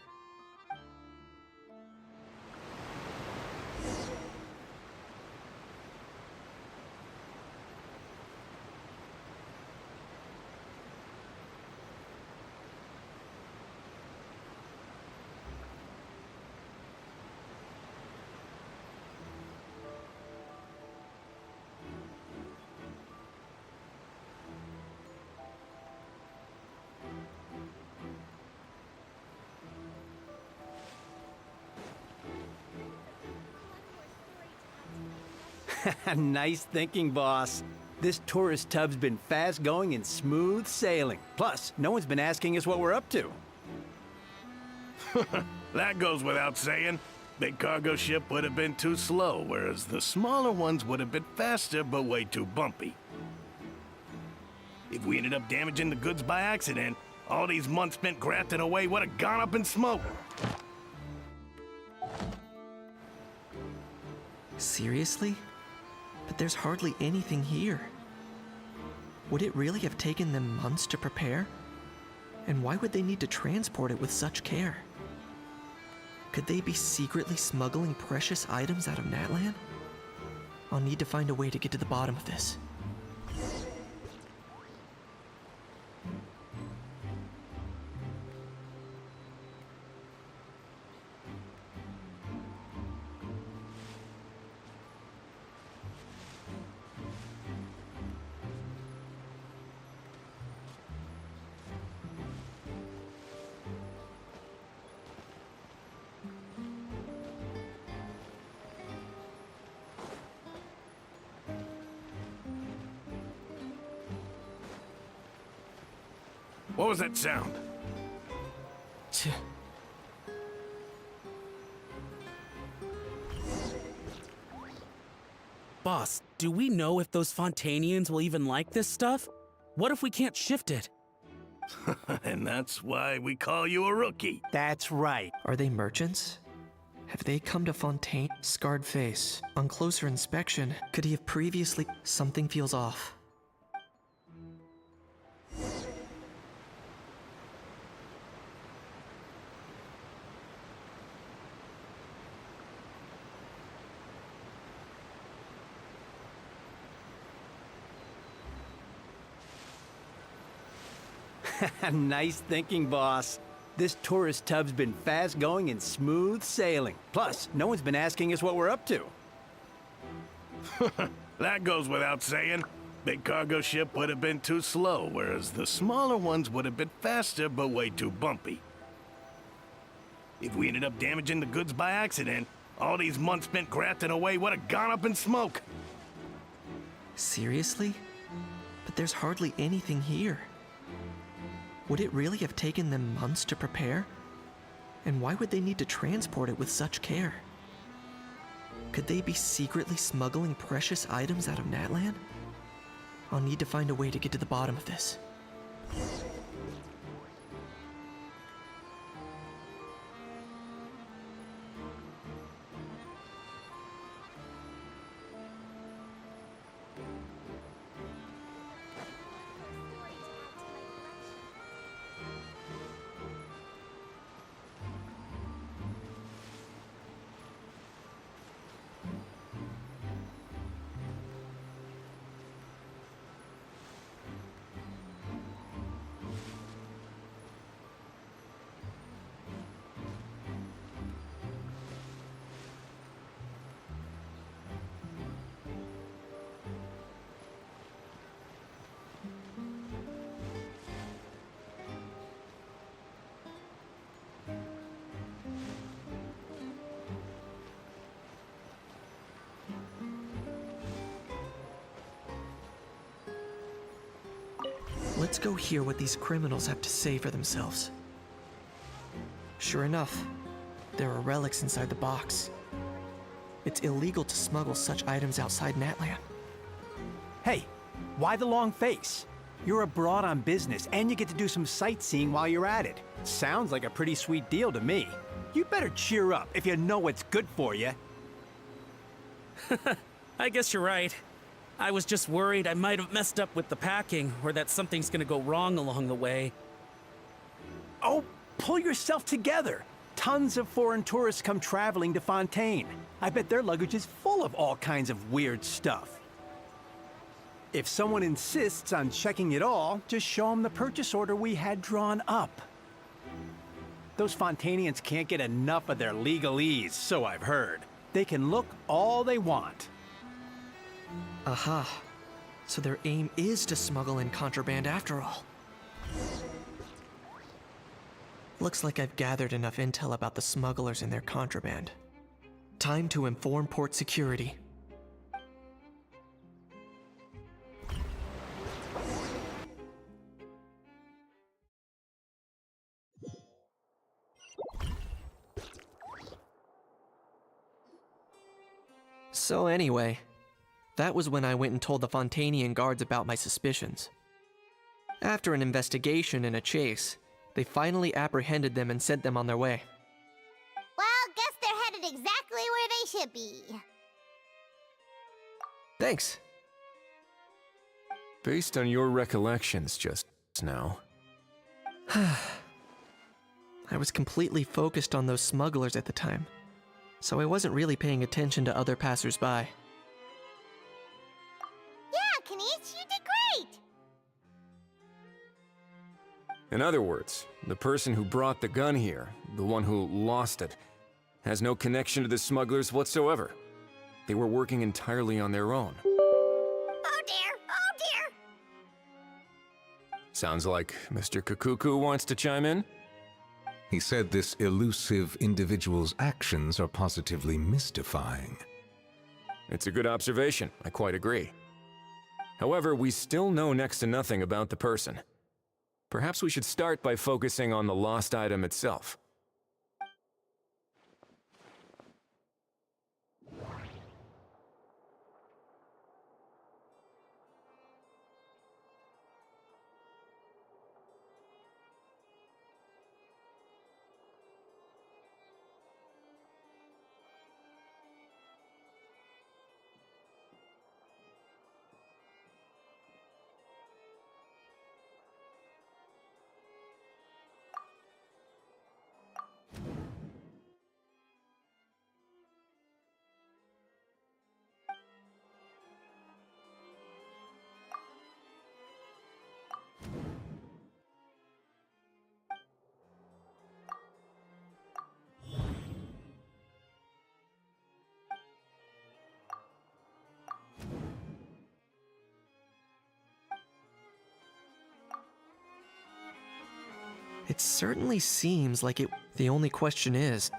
Speaker 13: Nice thinking, boss. This tourist tub's been fast going and smooth sailing. Plus, no one's been asking us what we're up to.
Speaker 12: That goes without saying. Big cargo ship would have been too slow, whereas the smaller ones would have been faster but way too bumpy. If we ended up damaging the goods by accident, all these months spent grafting away would have gone up in smoke.
Speaker 3: Seriously? But there's hardly anything here. Would it really have taken them months to prepare? And why would they need to transport it with such care? Could they be secretly smuggling precious items out of Natlan? I'll need to find a way to get to the bottom of this.
Speaker 12: What was that sound?
Speaker 11: Boss, do we know if those Fontanians will even like this stuff? What if we can't shift it?
Speaker 12: And that's why we call you a rookie.
Speaker 13: That's right.
Speaker 3: Are they merchants? Have they come to Fontaine? Scarred face. On closer inspection, could he have previously... Something feels off.
Speaker 13: Nice thinking, boss. This tourist tub's been fast going and smooth sailing. Plus, no one's been asking us what we're up to.
Speaker 12: That goes without saying. Big cargo ship would have been too slow, whereas the smaller ones would have been faster but way too bumpy. If we ended up damaging the goods by accident, all these months spent grafting away would have gone up in smoke.
Speaker 3: Seriously? But there's hardly anything here. Would it really have taken them months to prepare? And why would they need to transport it with such care? Could they be secretly smuggling precious items out of Natlan? I'll need to find a way to get to the bottom of this. Let's go hear what these criminals have to say for themselves. Sure enough, there are relics inside the box. It's illegal to smuggle such items outside Natlan.
Speaker 13: Hey, why the long face? You're abroad on business, and you get to do some sightseeing while you're at it. Sounds like a pretty sweet deal to me. You better cheer up if you know what's good for you.
Speaker 11: I guess you're right. I was just worried I might have messed up with the packing, or that something's gonna go wrong along the way.
Speaker 13: Oh, pull yourself together. Tons of foreign tourists come traveling to Fontaine. I bet their luggage is full of all kinds of weird stuff. If someone insists on checking it all, just show them the purchase order we had drawn up. Those Fontainians can't get enough of their legalese, so I've heard. They can look all they want.
Speaker 3: Aha. So their aim is to smuggle in contraband after all. Looks like I've gathered enough intel about the smugglers and their contraband. Time to inform port security. So anyway, that was when I went and told the Fontainian guards about my suspicions. After an investigation and a chase, they finally apprehended them and sent them on their way.
Speaker 2: Well, guess they're headed exactly where they should be.
Speaker 3: Thanks.
Speaker 9: Based on your recollections just now.
Speaker 3: I was completely focused on those smugglers at the time, so I wasn't really paying attention to other passersby.
Speaker 2: Yeah, Kanish, you did great!
Speaker 9: In other words, the person who brought the gun here, the one who lost it, has no connection to the smugglers whatsoever. They were working entirely on their own.
Speaker 2: Oh dear, oh dear!
Speaker 9: Sounds like Mr. Kukuku wants to chime in?
Speaker 10: He said this elusive individual's actions are positively mystifying.
Speaker 9: It's a good observation, I quite agree. However, we still know next to nothing about the person. Perhaps we should start by focusing on the lost item itself.
Speaker 3: It certainly seems like it. The only question is,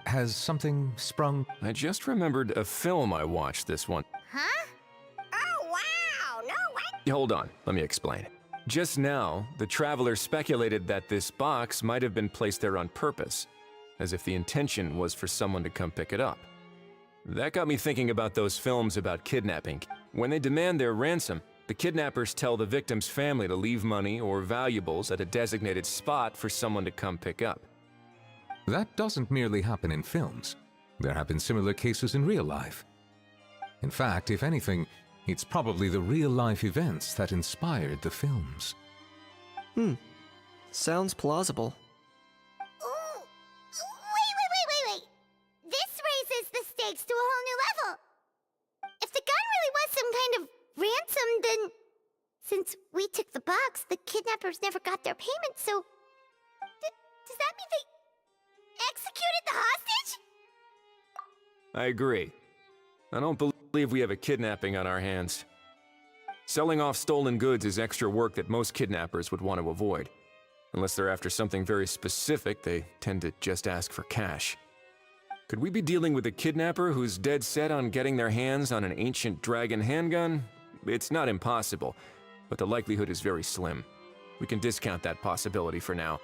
Speaker 10: Has something sprung?
Speaker 9: I just remembered a film I watched this one.
Speaker 2: Huh? Oh, wow! No way!
Speaker 9: Hold on, let me explain. Just now, the traveler speculated that this box might have been placed there on purpose, as if the intention was for someone to come pick it up. That got me thinking about those films about kidnapping. When they demand their ransom, the kidnappers tell the victim's family to leave money or valuables at a designated spot for someone to come pick up.
Speaker 10: That doesn't merely happen in films. There have been similar cases in real life. In fact, if anything, it's probably the real-life events that inspired the films.
Speaker 3: Sounds plausible.
Speaker 2: Ooh! Wait! This raises the stakes to a whole new level. If the gun really was some kind of ransom, then since we took the box, the kidnappers never got their payment, so does that mean they executed the hostage?
Speaker 9: I agree. I don't believe we have a kidnapping on our hands. Selling off stolen goods is extra work that most kidnappers would want to avoid. Unless they're after something very specific, they tend to just ask for cash. Could we be dealing with a kidnapper who's dead set on getting their hands on an ancient dragon handgun? It's not impossible, but the likelihood is very slim. We can discount that possibility for now.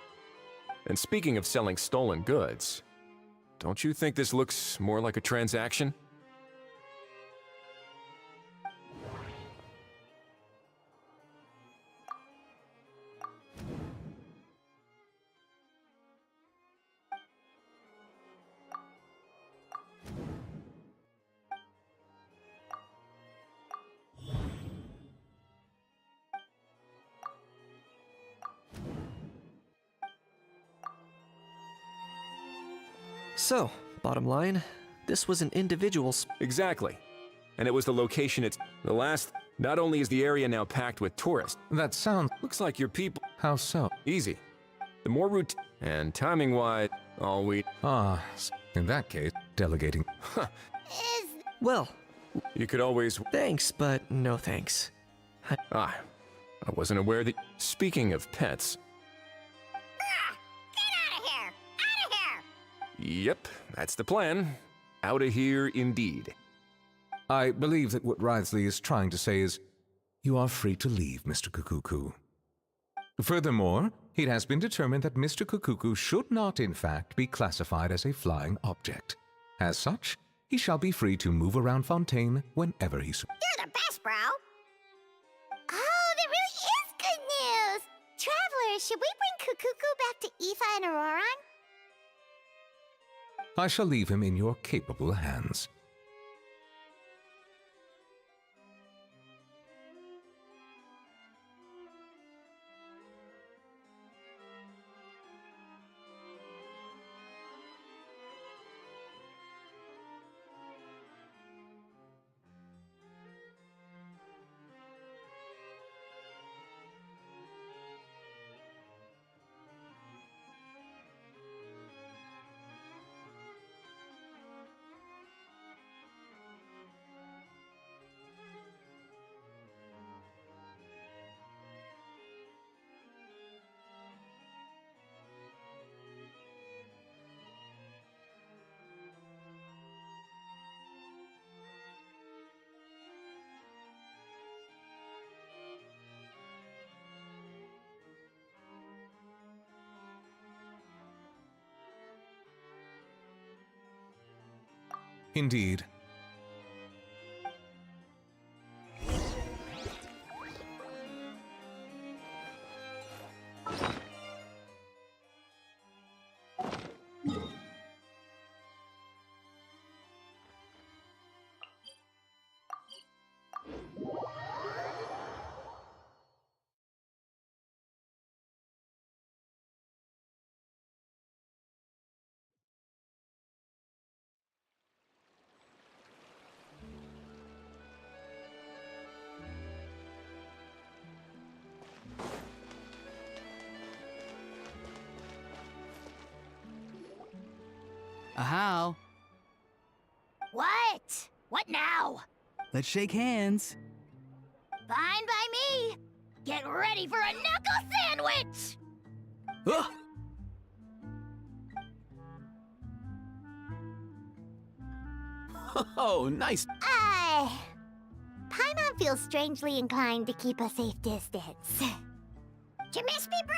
Speaker 9: And speaking of selling stolen goods, don't you think this looks more like a transaction?
Speaker 3: So, bottom line, this was an individual's.
Speaker 9: Exactly. And it was the location the last. Not only is the area now packed with tourists.
Speaker 10: That sounds...
Speaker 9: Looks like your people.
Speaker 10: How so?
Speaker 9: Easy. The more route and timing-wise, all we...
Speaker 10: in that case, delegating.
Speaker 3: Well,
Speaker 9: you could always...
Speaker 3: Thanks, but no thanks.
Speaker 9: I wasn't aware that... Speaking of pets... Yep, that's the plan. Out of here, indeed.
Speaker 10: I believe that what Wriothesley is trying to say is, you are free to leave, Mr. Kukuku. Furthermore, it has been determined that Mr. Kukuku should not, in fact, be classified as a flying object. As such, he shall be free to move around Fontaine whenever he...
Speaker 2: You're the best, bro! Oh, that really is good news! Travelers, should we bring Kukuku back to Aoife and Auroran?
Speaker 10: I shall leave him in your capable hands. Indeed.
Speaker 6: Ahau.
Speaker 2: What? What now?
Speaker 6: Let's shake hands.
Speaker 2: Fine by me. Get ready for a knuckle sandwich!
Speaker 6: Ugh!
Speaker 7: Oh, nice.
Speaker 2: Paimon feels strangely inclined to keep a safe distance. Did you miss me, bro?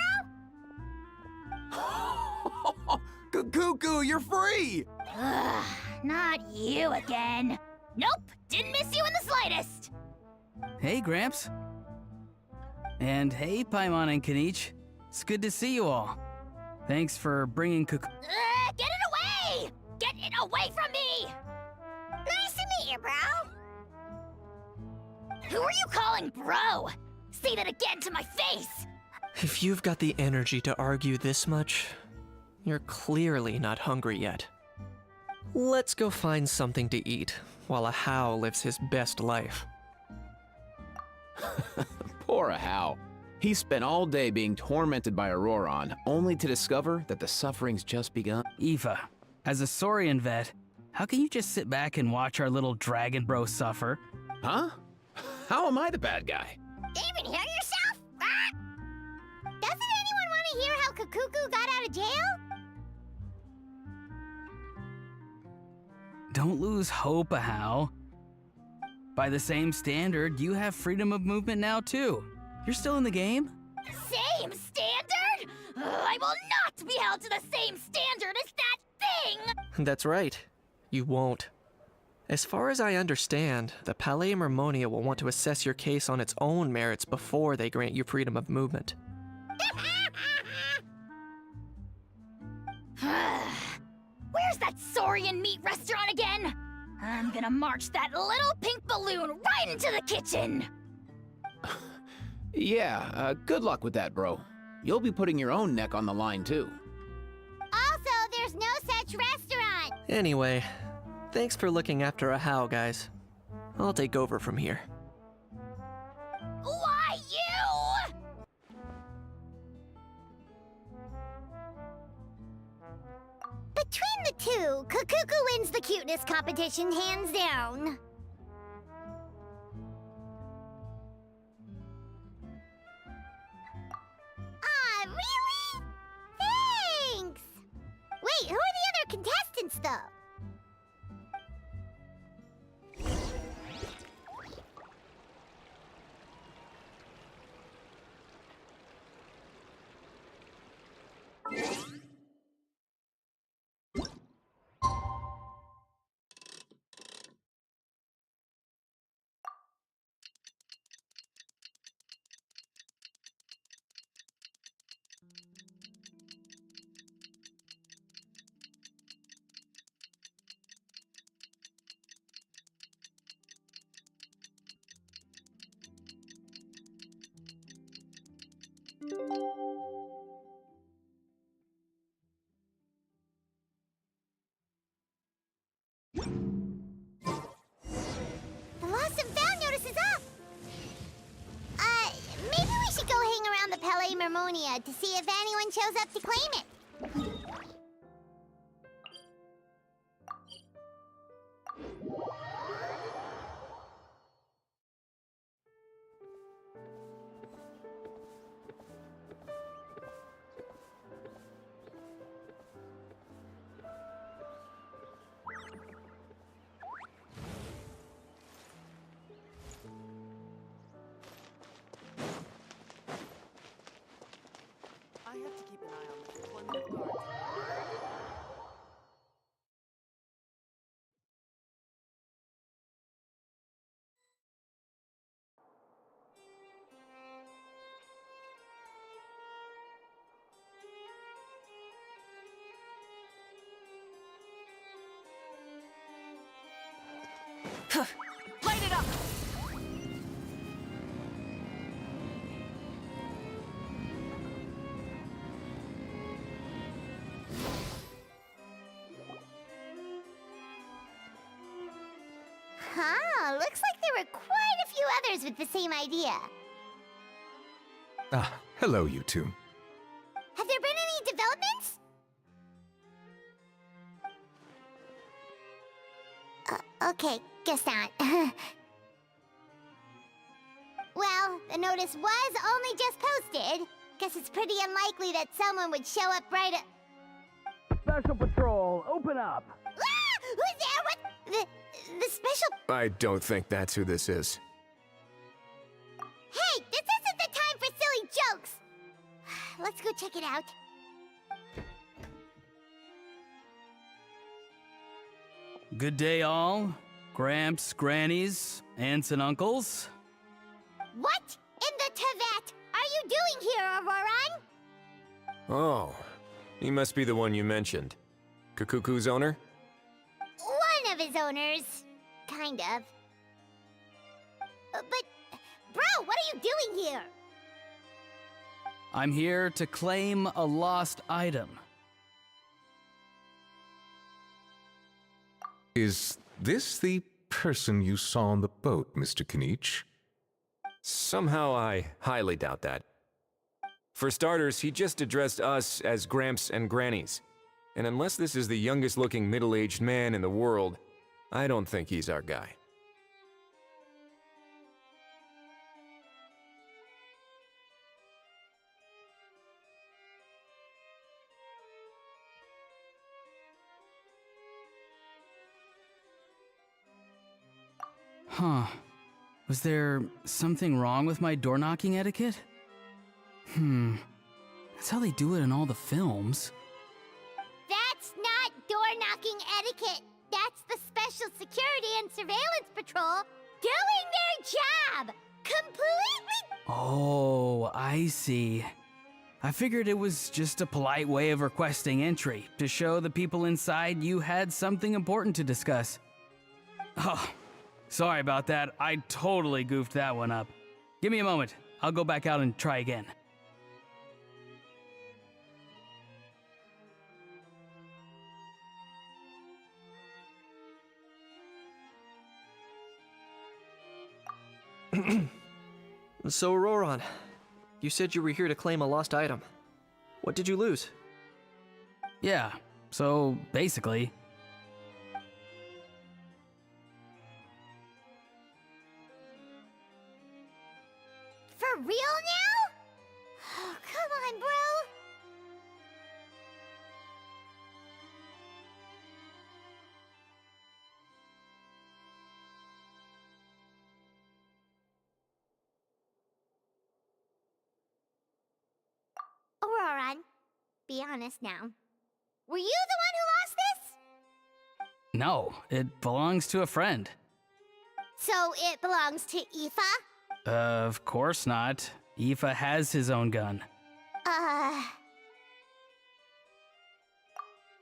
Speaker 7: Cuckoo, you're free!
Speaker 2: Ugh, not you again. Nope, didn't miss you in the slightest.
Speaker 6: Hey, Gramps. And hey, Paimon and Kanich. It's good to see you all. Thanks for bringing
Speaker 2: Get it away! Get it away from me! Nice to meet you, bro. Who are you calling bro? Say that again to my face!
Speaker 3: If you've got the energy to argue this much, you're clearly not hungry yet. Let's go find something to eat while a How lives his best life.
Speaker 7: Poor Ahau. He spent all day being tormented by Auroron, only to discover that the suffering's just begun.
Speaker 6: Eva, as a Saurian vet, how can you just sit back and watch our little dragon bro suffer?
Speaker 7: Huh? How am I the bad guy?
Speaker 2: Did you even hear yourself? Ah! Doesn't anyone want to hear how Kakuku got out of jail?
Speaker 6: Don't lose hope, Ahau. By the same standard, you have freedom of movement now, too. You're still in the game?
Speaker 2: Same standard? I will not be held to the same standard as that thing!
Speaker 3: That's right. You won't. As far as I understand, the Palais Mermonia will want to assess your case on its own merits before they grant you freedom of movement.
Speaker 2: Where's that Saurian meat restaurant again? I'm gonna march that little pink balloon right into the kitchen!
Speaker 7: Yeah, good luck with that, bro. You'll be putting your own neck on the line, too.
Speaker 2: Also, there's no such restaurant!
Speaker 3: Anyway, thanks for looking after a How, guys. I'll take over from here.
Speaker 2: Why you? Between the two, Kakuku wins the cuteness competition hands down. Ah, really? Thanks! Wait, who are the other contestants, though? The lost and found notice is up! Maybe we should go hang around the Palais Mermonia to see if anyone shows up to claim it.
Speaker 8: I have to keep an eye on the deployment of guards.
Speaker 1: Light it up!
Speaker 2: Huh, looks like there were quite a few others with the same idea.
Speaker 10: Ah, hello, you two.
Speaker 2: Have there been any developments? Okay, guess not. Well, the notice was only just posted. Guess it's pretty unlikely that someone would show up right at...
Speaker 6: Special Patrol, open up!
Speaker 2: Ah! Who's there? What? The special...
Speaker 9: I don't think that's who this is.
Speaker 2: Hey, this isn't the time for silly jokes! Let's go check it out.
Speaker 6: Good day, all. Gramps, grannies, aunts, and uncles.
Speaker 2: What in the Tevat are you doing here, Auroran?
Speaker 9: Oh, he must be the one you mentioned. Kukuku's owner?
Speaker 2: One of his owners. Kind of. But, bro, what are you doing here?
Speaker 6: I'm here to claim a lost item.
Speaker 10: Is this the person you saw on the boat, Mr. Kinich?
Speaker 9: Somehow I highly doubt that. For starters, he just addressed us as Gramps and Grannies. And unless this is the youngest looking middle-aged man in the world, I don't think he's our guy.
Speaker 6: Huh. Was there something wrong with my door-knocking etiquette? That's how they do it in all the films.
Speaker 2: That's not door-knocking etiquette. That's the Special Security and Surveillance Patrol doing their job! Completely...
Speaker 6: Oh, I see. I figured it was just a polite way of requesting entry, to show the people inside you had something important to discuss. Oh, sorry about that. I totally goofed that one up. Give me a moment. I'll go back out and try again.
Speaker 3: So, Auroran, you said you were here to claim a lost item. What did you lose?
Speaker 6: Yeah, so basically...
Speaker 2: For real now? Oh, come on, bro. Auroran, be honest now. Were you the one who lost this?
Speaker 6: No, it belongs to a friend.
Speaker 2: So it belongs to Aoife?
Speaker 6: Of course not. Aoife has his own gun.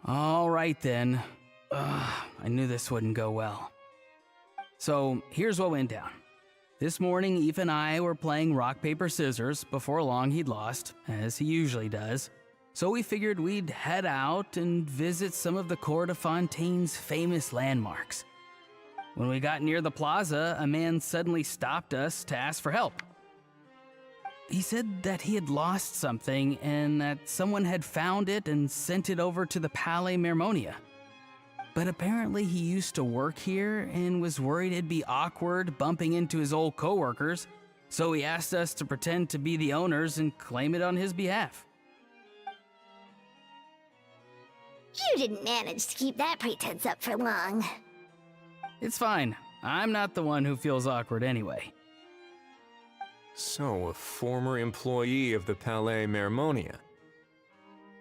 Speaker 6: All right then. I knew this wouldn't go well. So here's what went down. This morning, Aoife and I were playing rock, paper, scissors. Before long, he'd lost, as he usually does. So we figured we'd head out and visit some of the Cour de Fontaine's famous landmarks. When we got near the plaza, a man suddenly stopped us to ask for help. He said that he had lost something and that someone had found it and sent it over to the Palais Mermonia. But apparently he used to work here and was worried it'd be awkward bumping into his old coworkers, so he asked us to pretend to be the owners and claim it on his behalf.
Speaker 2: You didn't manage to keep that pretense up for long.
Speaker 6: It's fine. I'm not the one who feels awkward anyway.
Speaker 9: So, a former employee of the Palais Mermonia.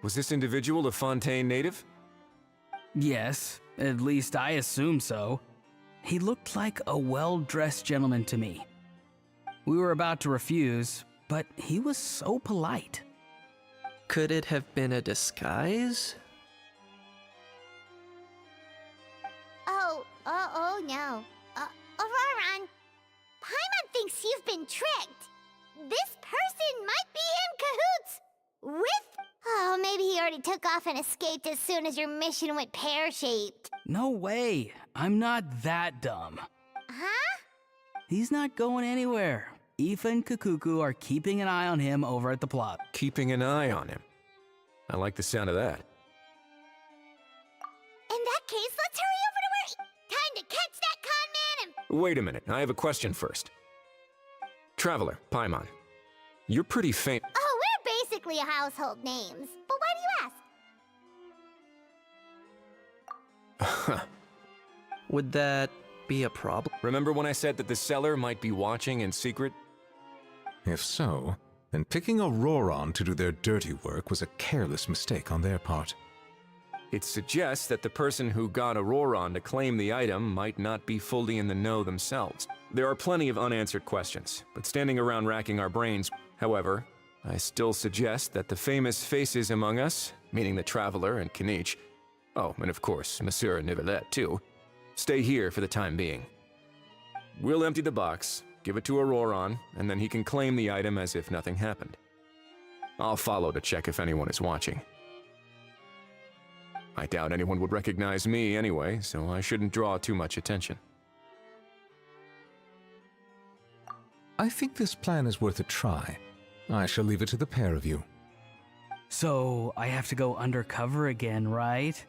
Speaker 9: Was this individual a Fontaine native?
Speaker 6: Yes, at least I assume so. He looked like a well-dressed gentleman to me. We were about to refuse, but he was so polite.
Speaker 3: Could it have been a disguise?
Speaker 2: Oh no. Auroran, Paimon thinks you've been tricked. This person might be in cahoots with... Oh, maybe he already took off and escaped as soon as your mission went pear-shaped.
Speaker 6: No way. I'm not that dumb.
Speaker 2: Huh?
Speaker 6: He's not going anywhere. Aoife and Kukuku are keeping an eye on him over at the plot.
Speaker 9: Keeping an eye on him. I like the sound of that.
Speaker 2: In that case, let's hurry over to where... Time to catch that con man and...
Speaker 9: Wait a minute, I have a question first. Traveler, Paimon, you're pretty faint.
Speaker 2: Oh, we're exactly household names. But why do you ask?
Speaker 3: Would that be a problem?
Speaker 9: Remember when I said that the seller might be watching in secret?
Speaker 10: If so, then picking Auroron to do their dirty work was a careless mistake on their part.
Speaker 9: It suggests that the person who got Auroron to claim the item might not be fully in the know themselves. There are plenty of unanswered questions, but standing around racking our brains. However, I still suggest that the famous faces among us, meaning the Traveler and Kinich, oh, and of course, Monsieur Nivelette too, stay here for the time being. We'll empty the box, give it to Auroron, and then he can claim the item as if nothing happened. I'll follow to check if anyone is watching. I doubt anyone would recognize me anyway, so I shouldn't draw too much attention.
Speaker 10: I think this plan is worth a try. I shall leave it to the pair of you.
Speaker 6: So, I have to go undercover again, right?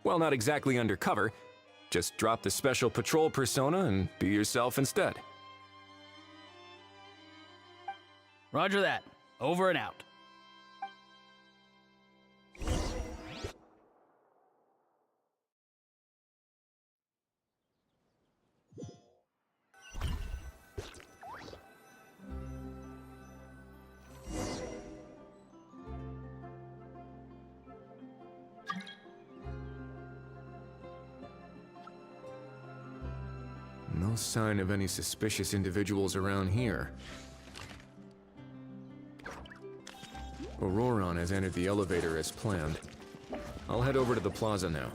Speaker 9: Well, not exactly undercover. Just drop the special patrol persona and be yourself instead.
Speaker 6: Roger that. Over and out.
Speaker 9: No sign of any suspicious individuals around here. Auroron has entered the elevator as planned. I'll head over to the plaza now.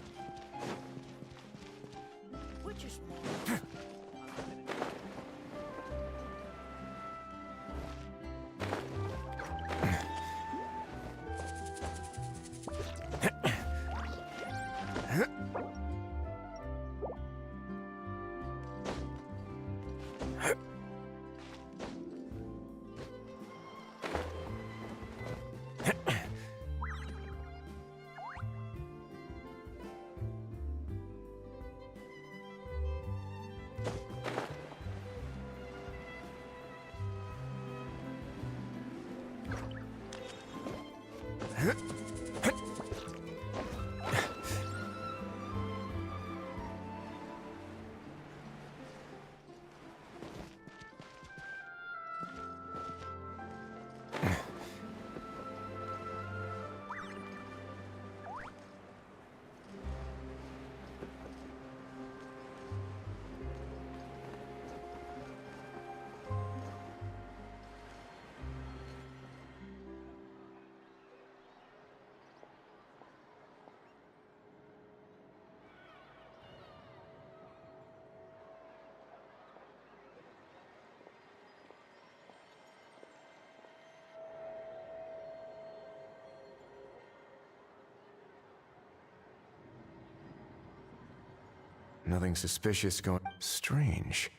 Speaker 9: Nothing suspicious going. Strange.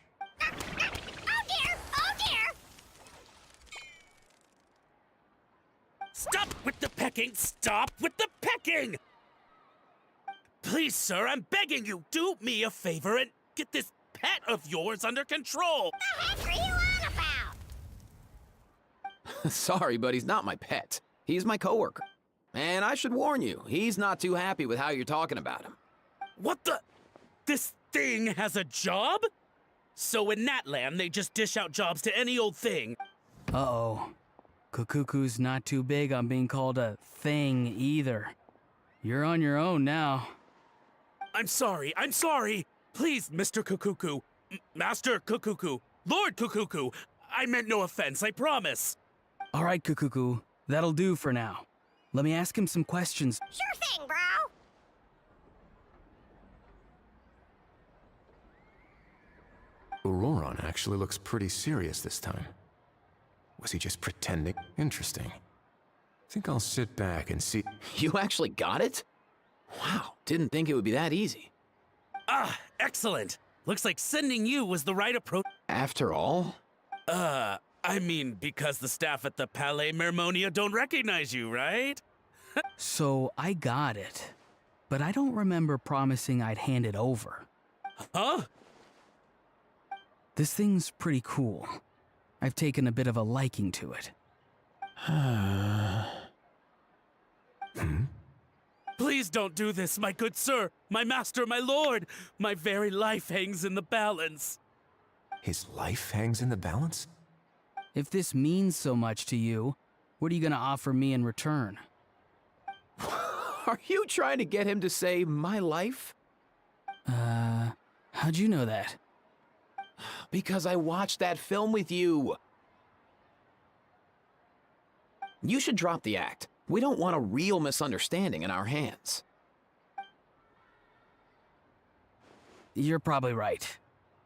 Speaker 2: Oh dear! Oh dear!
Speaker 11: Stop with the pecking! Stop with the pecking! Please, sir, I'm begging you, do me a favor and get this pet of yours under control!
Speaker 2: The heck are you on about?
Speaker 7: Sorry, but he's not my pet. He's my coworker. And I should warn you, he's not too happy with how you're talking about him.
Speaker 11: What the? This thing has a job? So in Natland, they just dish out jobs to any old thing.
Speaker 6: Uh-oh. Kukuku's not too big on being called a thing either. You're on your own now.
Speaker 11: I'm sorry. Please, Mr. Kukuku. Master Kukuku. Lord Kukuku. I meant no offense, I promise.
Speaker 6: All right, Kukuku. That'll do for now. Let me ask him some questions.
Speaker 2: Sure thing, bro.
Speaker 9: Auroron actually looks pretty serious this time. Was he just pretending? Interesting. Think I'll sit back and see.
Speaker 7: You actually got it? Wow, didn't think it would be that easy.
Speaker 11: Ah, excellent. Looks like sending you was the right approach.
Speaker 7: After all?
Speaker 11: I mean, because the staff at the Palais Mermonia don't recognize you, right?
Speaker 6: So I got it, but I don't remember promising I'd hand it over.
Speaker 11: Huh?
Speaker 6: This thing's pretty cool. I've taken a bit of a liking to it.
Speaker 11: Please don't do this, my good sir, my master, my lord. My very life hangs in the balance.
Speaker 7: His life hangs in the balance?
Speaker 6: If this means so much to you, what are you gonna offer me in return?
Speaker 7: Are you trying to get him to say my life?
Speaker 6: How'd you know that?
Speaker 7: Because I watched that film with you. You should drop the act. We don't want a real misunderstanding in our hands.
Speaker 6: You're probably right.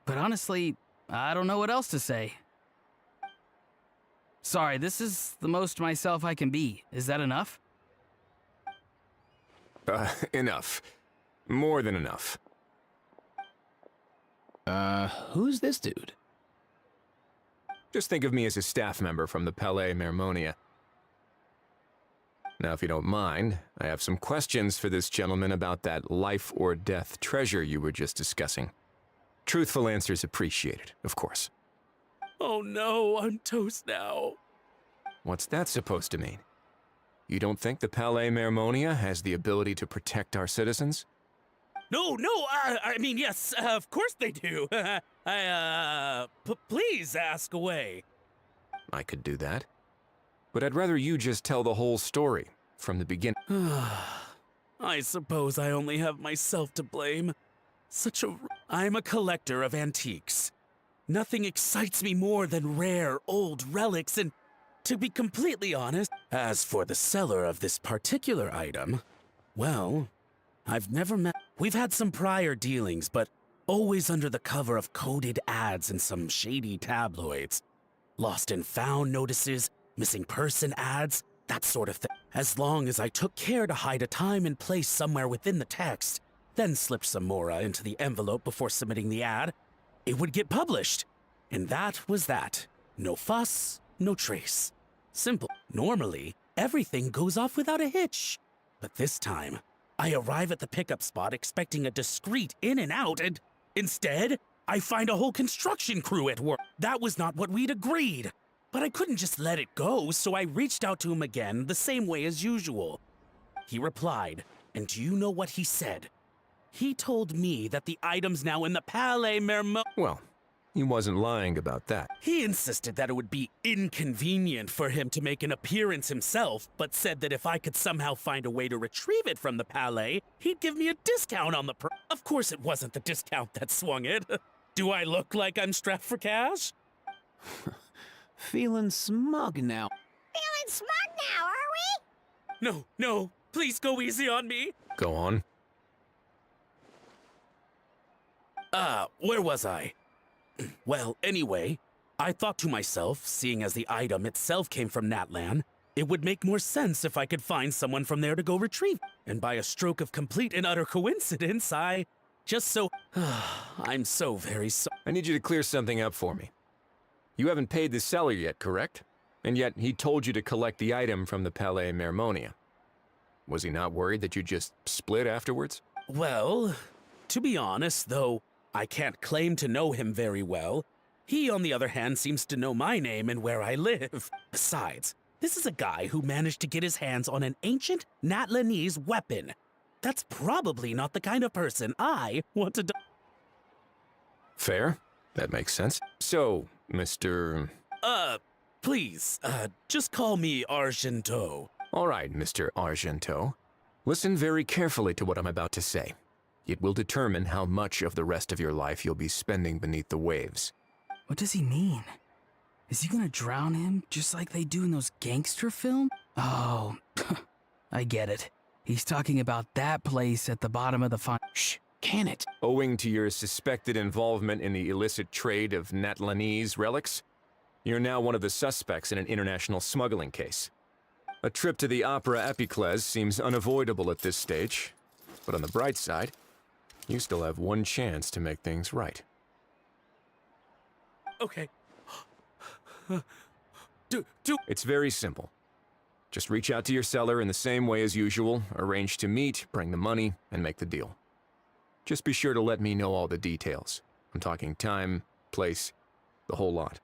Speaker 6: But honestly, I don't know what else to say. Sorry, this is the most myself I can be. Is that enough?
Speaker 9: Enough. More than enough.
Speaker 7: Who's this dude?
Speaker 9: Just think of me as a staff member from the Palais Mermonia. Now, if you don't mind, I have some questions for this gentleman about that life or death treasure you were just discussing. Truthful answers appreciated, of course.
Speaker 11: Oh no, I'm toast now.
Speaker 9: What's that supposed to mean? You don't think the Palais Mermonia has the ability to protect our citizens?
Speaker 11: No, I mean, yes, of course they do. Please ask away.
Speaker 9: I could do that. But I'd rather you just tell the whole story, from the beginning.
Speaker 11: I suppose I only have myself to blame. I'm a collector of antiques. Nothing excites me more than rare, old relics, and to be completely honest, as for the seller of this particular item, well, I've never met. We've had some prior dealings, but always under the cover of coded ads in some shady tabloids. Lost and found notices, missing person ads, that sort of thing. As long as I took care to hide a time and place somewhere within the text, then slipped some mora into the envelope before submitting the ad, it would get published. And that was that. No fuss, no trace. Simple. Normally, everything goes off without a hitch. But this time, I arrive at the pickup spot expecting a discreet in and out, and instead, I find a whole construction crew at work. That was not what we'd agreed. But I couldn't just let it go, so I reached out to him again the same way as usual. He replied, and do you know what he said? He told me that the item's now in the Palais Mermonia.
Speaker 9: Well, he wasn't lying about that.
Speaker 11: He insisted that it would be inconvenient for him to make an appearance himself, but said that if I could somehow find a way to retrieve it from the Palais, he'd give me a discount on the Of course it wasn't the discount that swung it. Do I look like I'm strapped for cash?
Speaker 7: Feeling smug now.
Speaker 2: Feeling smug now, are we?
Speaker 11: No, please go easy on me.
Speaker 9: Go on.
Speaker 11: Where was I? Well, anyway, I thought to myself, seeing as the item itself came from Natlan, it would make more sense if I could find someone from there to go retrieve. And by a stroke of complete and utter coincidence, I'm so very sorry.
Speaker 9: I need you to clear something up for me. You haven't paid the seller yet, correct? And yet he told you to collect the item from the Palais Mermonia. Was he not worried that you just split afterwards?
Speaker 11: Well, to be honest, though I can't claim to know him very well, he, on the other hand, seems to know my name and where I live. Besides, this is a guy who managed to get his hands on an ancient Natlanese weapon. That's probably not the kind of person I want to...
Speaker 9: Fair. That makes sense. So, Mr...
Speaker 11: Please, just call me Argento.
Speaker 9: All right, Mr. Argento. Listen very carefully to what I'm about to say. It will determine how much of the rest of your life you'll be spending beneath the waves.
Speaker 6: What does he mean? Is he gonna drown him just like they do in those gangster films? Oh, I get it. He's talking about that place at the bottom of the
Speaker 7: Shh, can it?
Speaker 9: Owing to your suspected involvement in the illicit trade of Natlanese relics, you're now one of the suspects in an international smuggling case. A trip to the Opera Epiclese seems unavoidable at this stage, but on the bright side, you still have one chance to make things right.
Speaker 11: Okay.
Speaker 9: It's very simple. Just reach out to your seller in the same way as usual, arrange to meet, bring the money, and make the deal. Just be sure to let me know all the details. I'm talking time, place, the whole lot.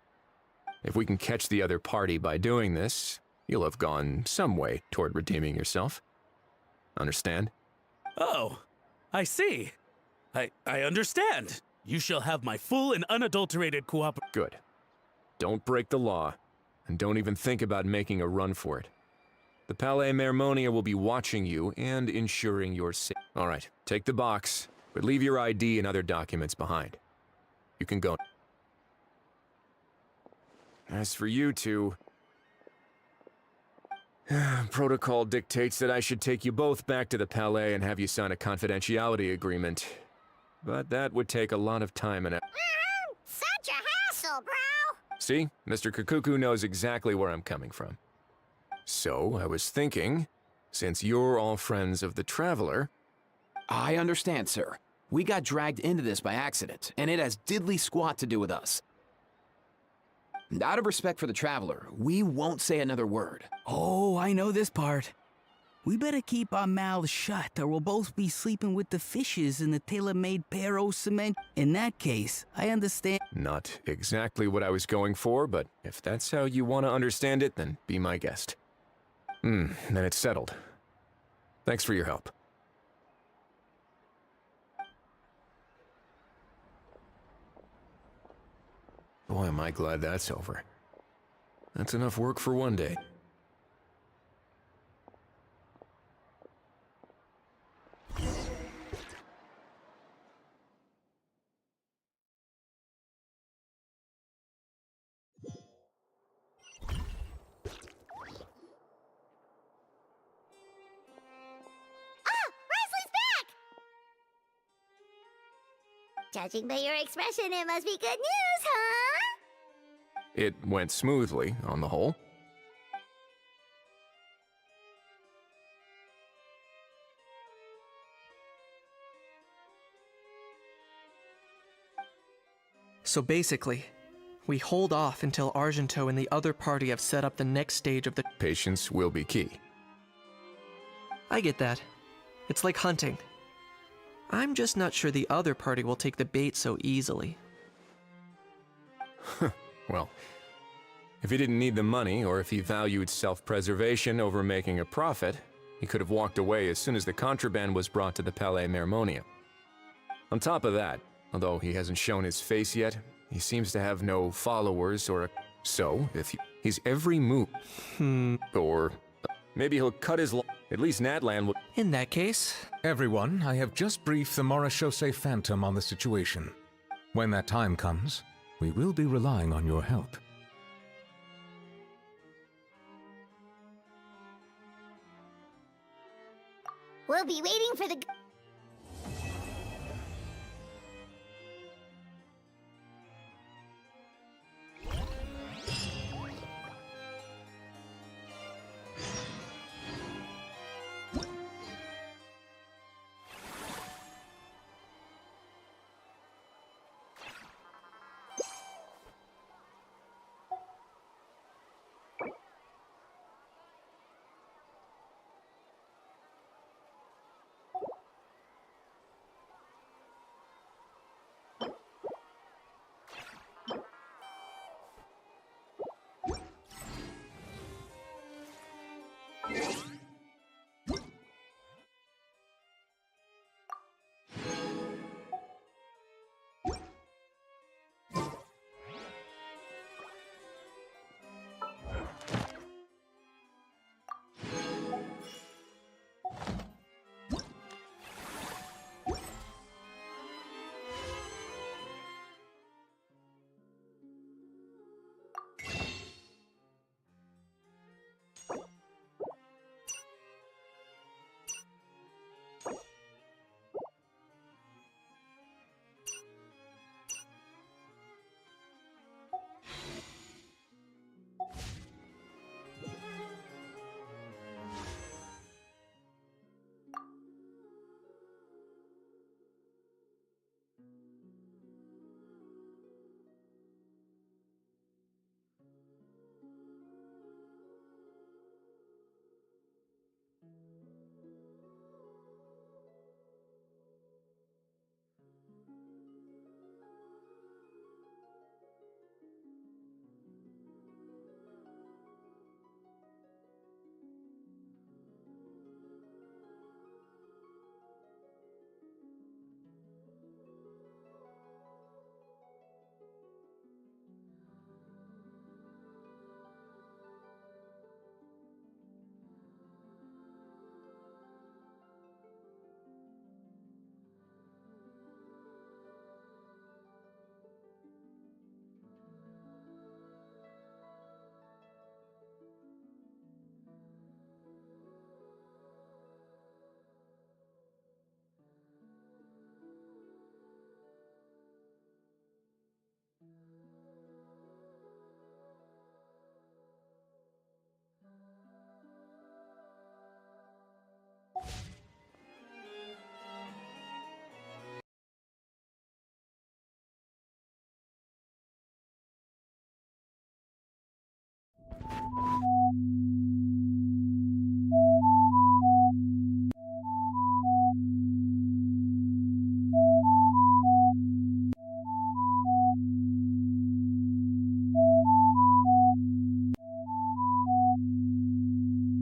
Speaker 9: If we can catch the other party by doing this, you'll have gone some way toward redeeming yourself. Understand?
Speaker 11: Oh, I see. I understand. You shall have my full and unadulterated cooperation.
Speaker 9: Good. Don't break the law, and don't even think about making a run for it. The Palais Mermonia will be watching you and ensuring your safety. All right, take the box, but leave your ID and other documents behind. You can go. As for you two, protocol dictates that I should take you both back to the Palais and have you sign a confidentiality agreement. But that would take a lot of time and
Speaker 2: Such a hassle, bro!
Speaker 9: See? Mr. Kakuku knows exactly where I'm coming from. So, I was thinking, since you're all friends of the Traveler...
Speaker 7: I understand, sir. We got dragged into this by accident, and it has diddly squat to do with us. Out of respect for the Traveler, we won't say another word.
Speaker 6: Oh, I know this part. We better keep our mouths shut or we'll both be sleeping with the fishes in the tailor-made Pero cement. In that case, I understand.
Speaker 9: Not exactly what I was going for, but if that's how you want to understand it, then be my guest. Then it's settled. Thanks for your help. Boy, am I glad that's over. That's enough work for one day.
Speaker 2: Judging by your expression, it must be good news, huh?
Speaker 9: It went smoothly, on the whole.
Speaker 3: So basically, we hold off until Argento and the other party have set up the next stage of the...
Speaker 9: Patience will be key.
Speaker 3: I get that. It's like hunting. I'm just not sure the other party will take the bait so easily.
Speaker 9: Well, if he didn't need the money, or if he valued self-preservation over making a profit, he could have walked away as soon as the contraband was brought to the Palais Mermonia. On top of that, although he hasn't shown his face yet, he seems to have no followers or... So, if he's every move... Or... Maybe he'll cut his... At least Natlan will...
Speaker 3: In that case...
Speaker 10: Everyone, I have just briefed the Morishose Phantom on the situation. When that time comes, we will be relying on your help.
Speaker 2: We'll be waiting for the...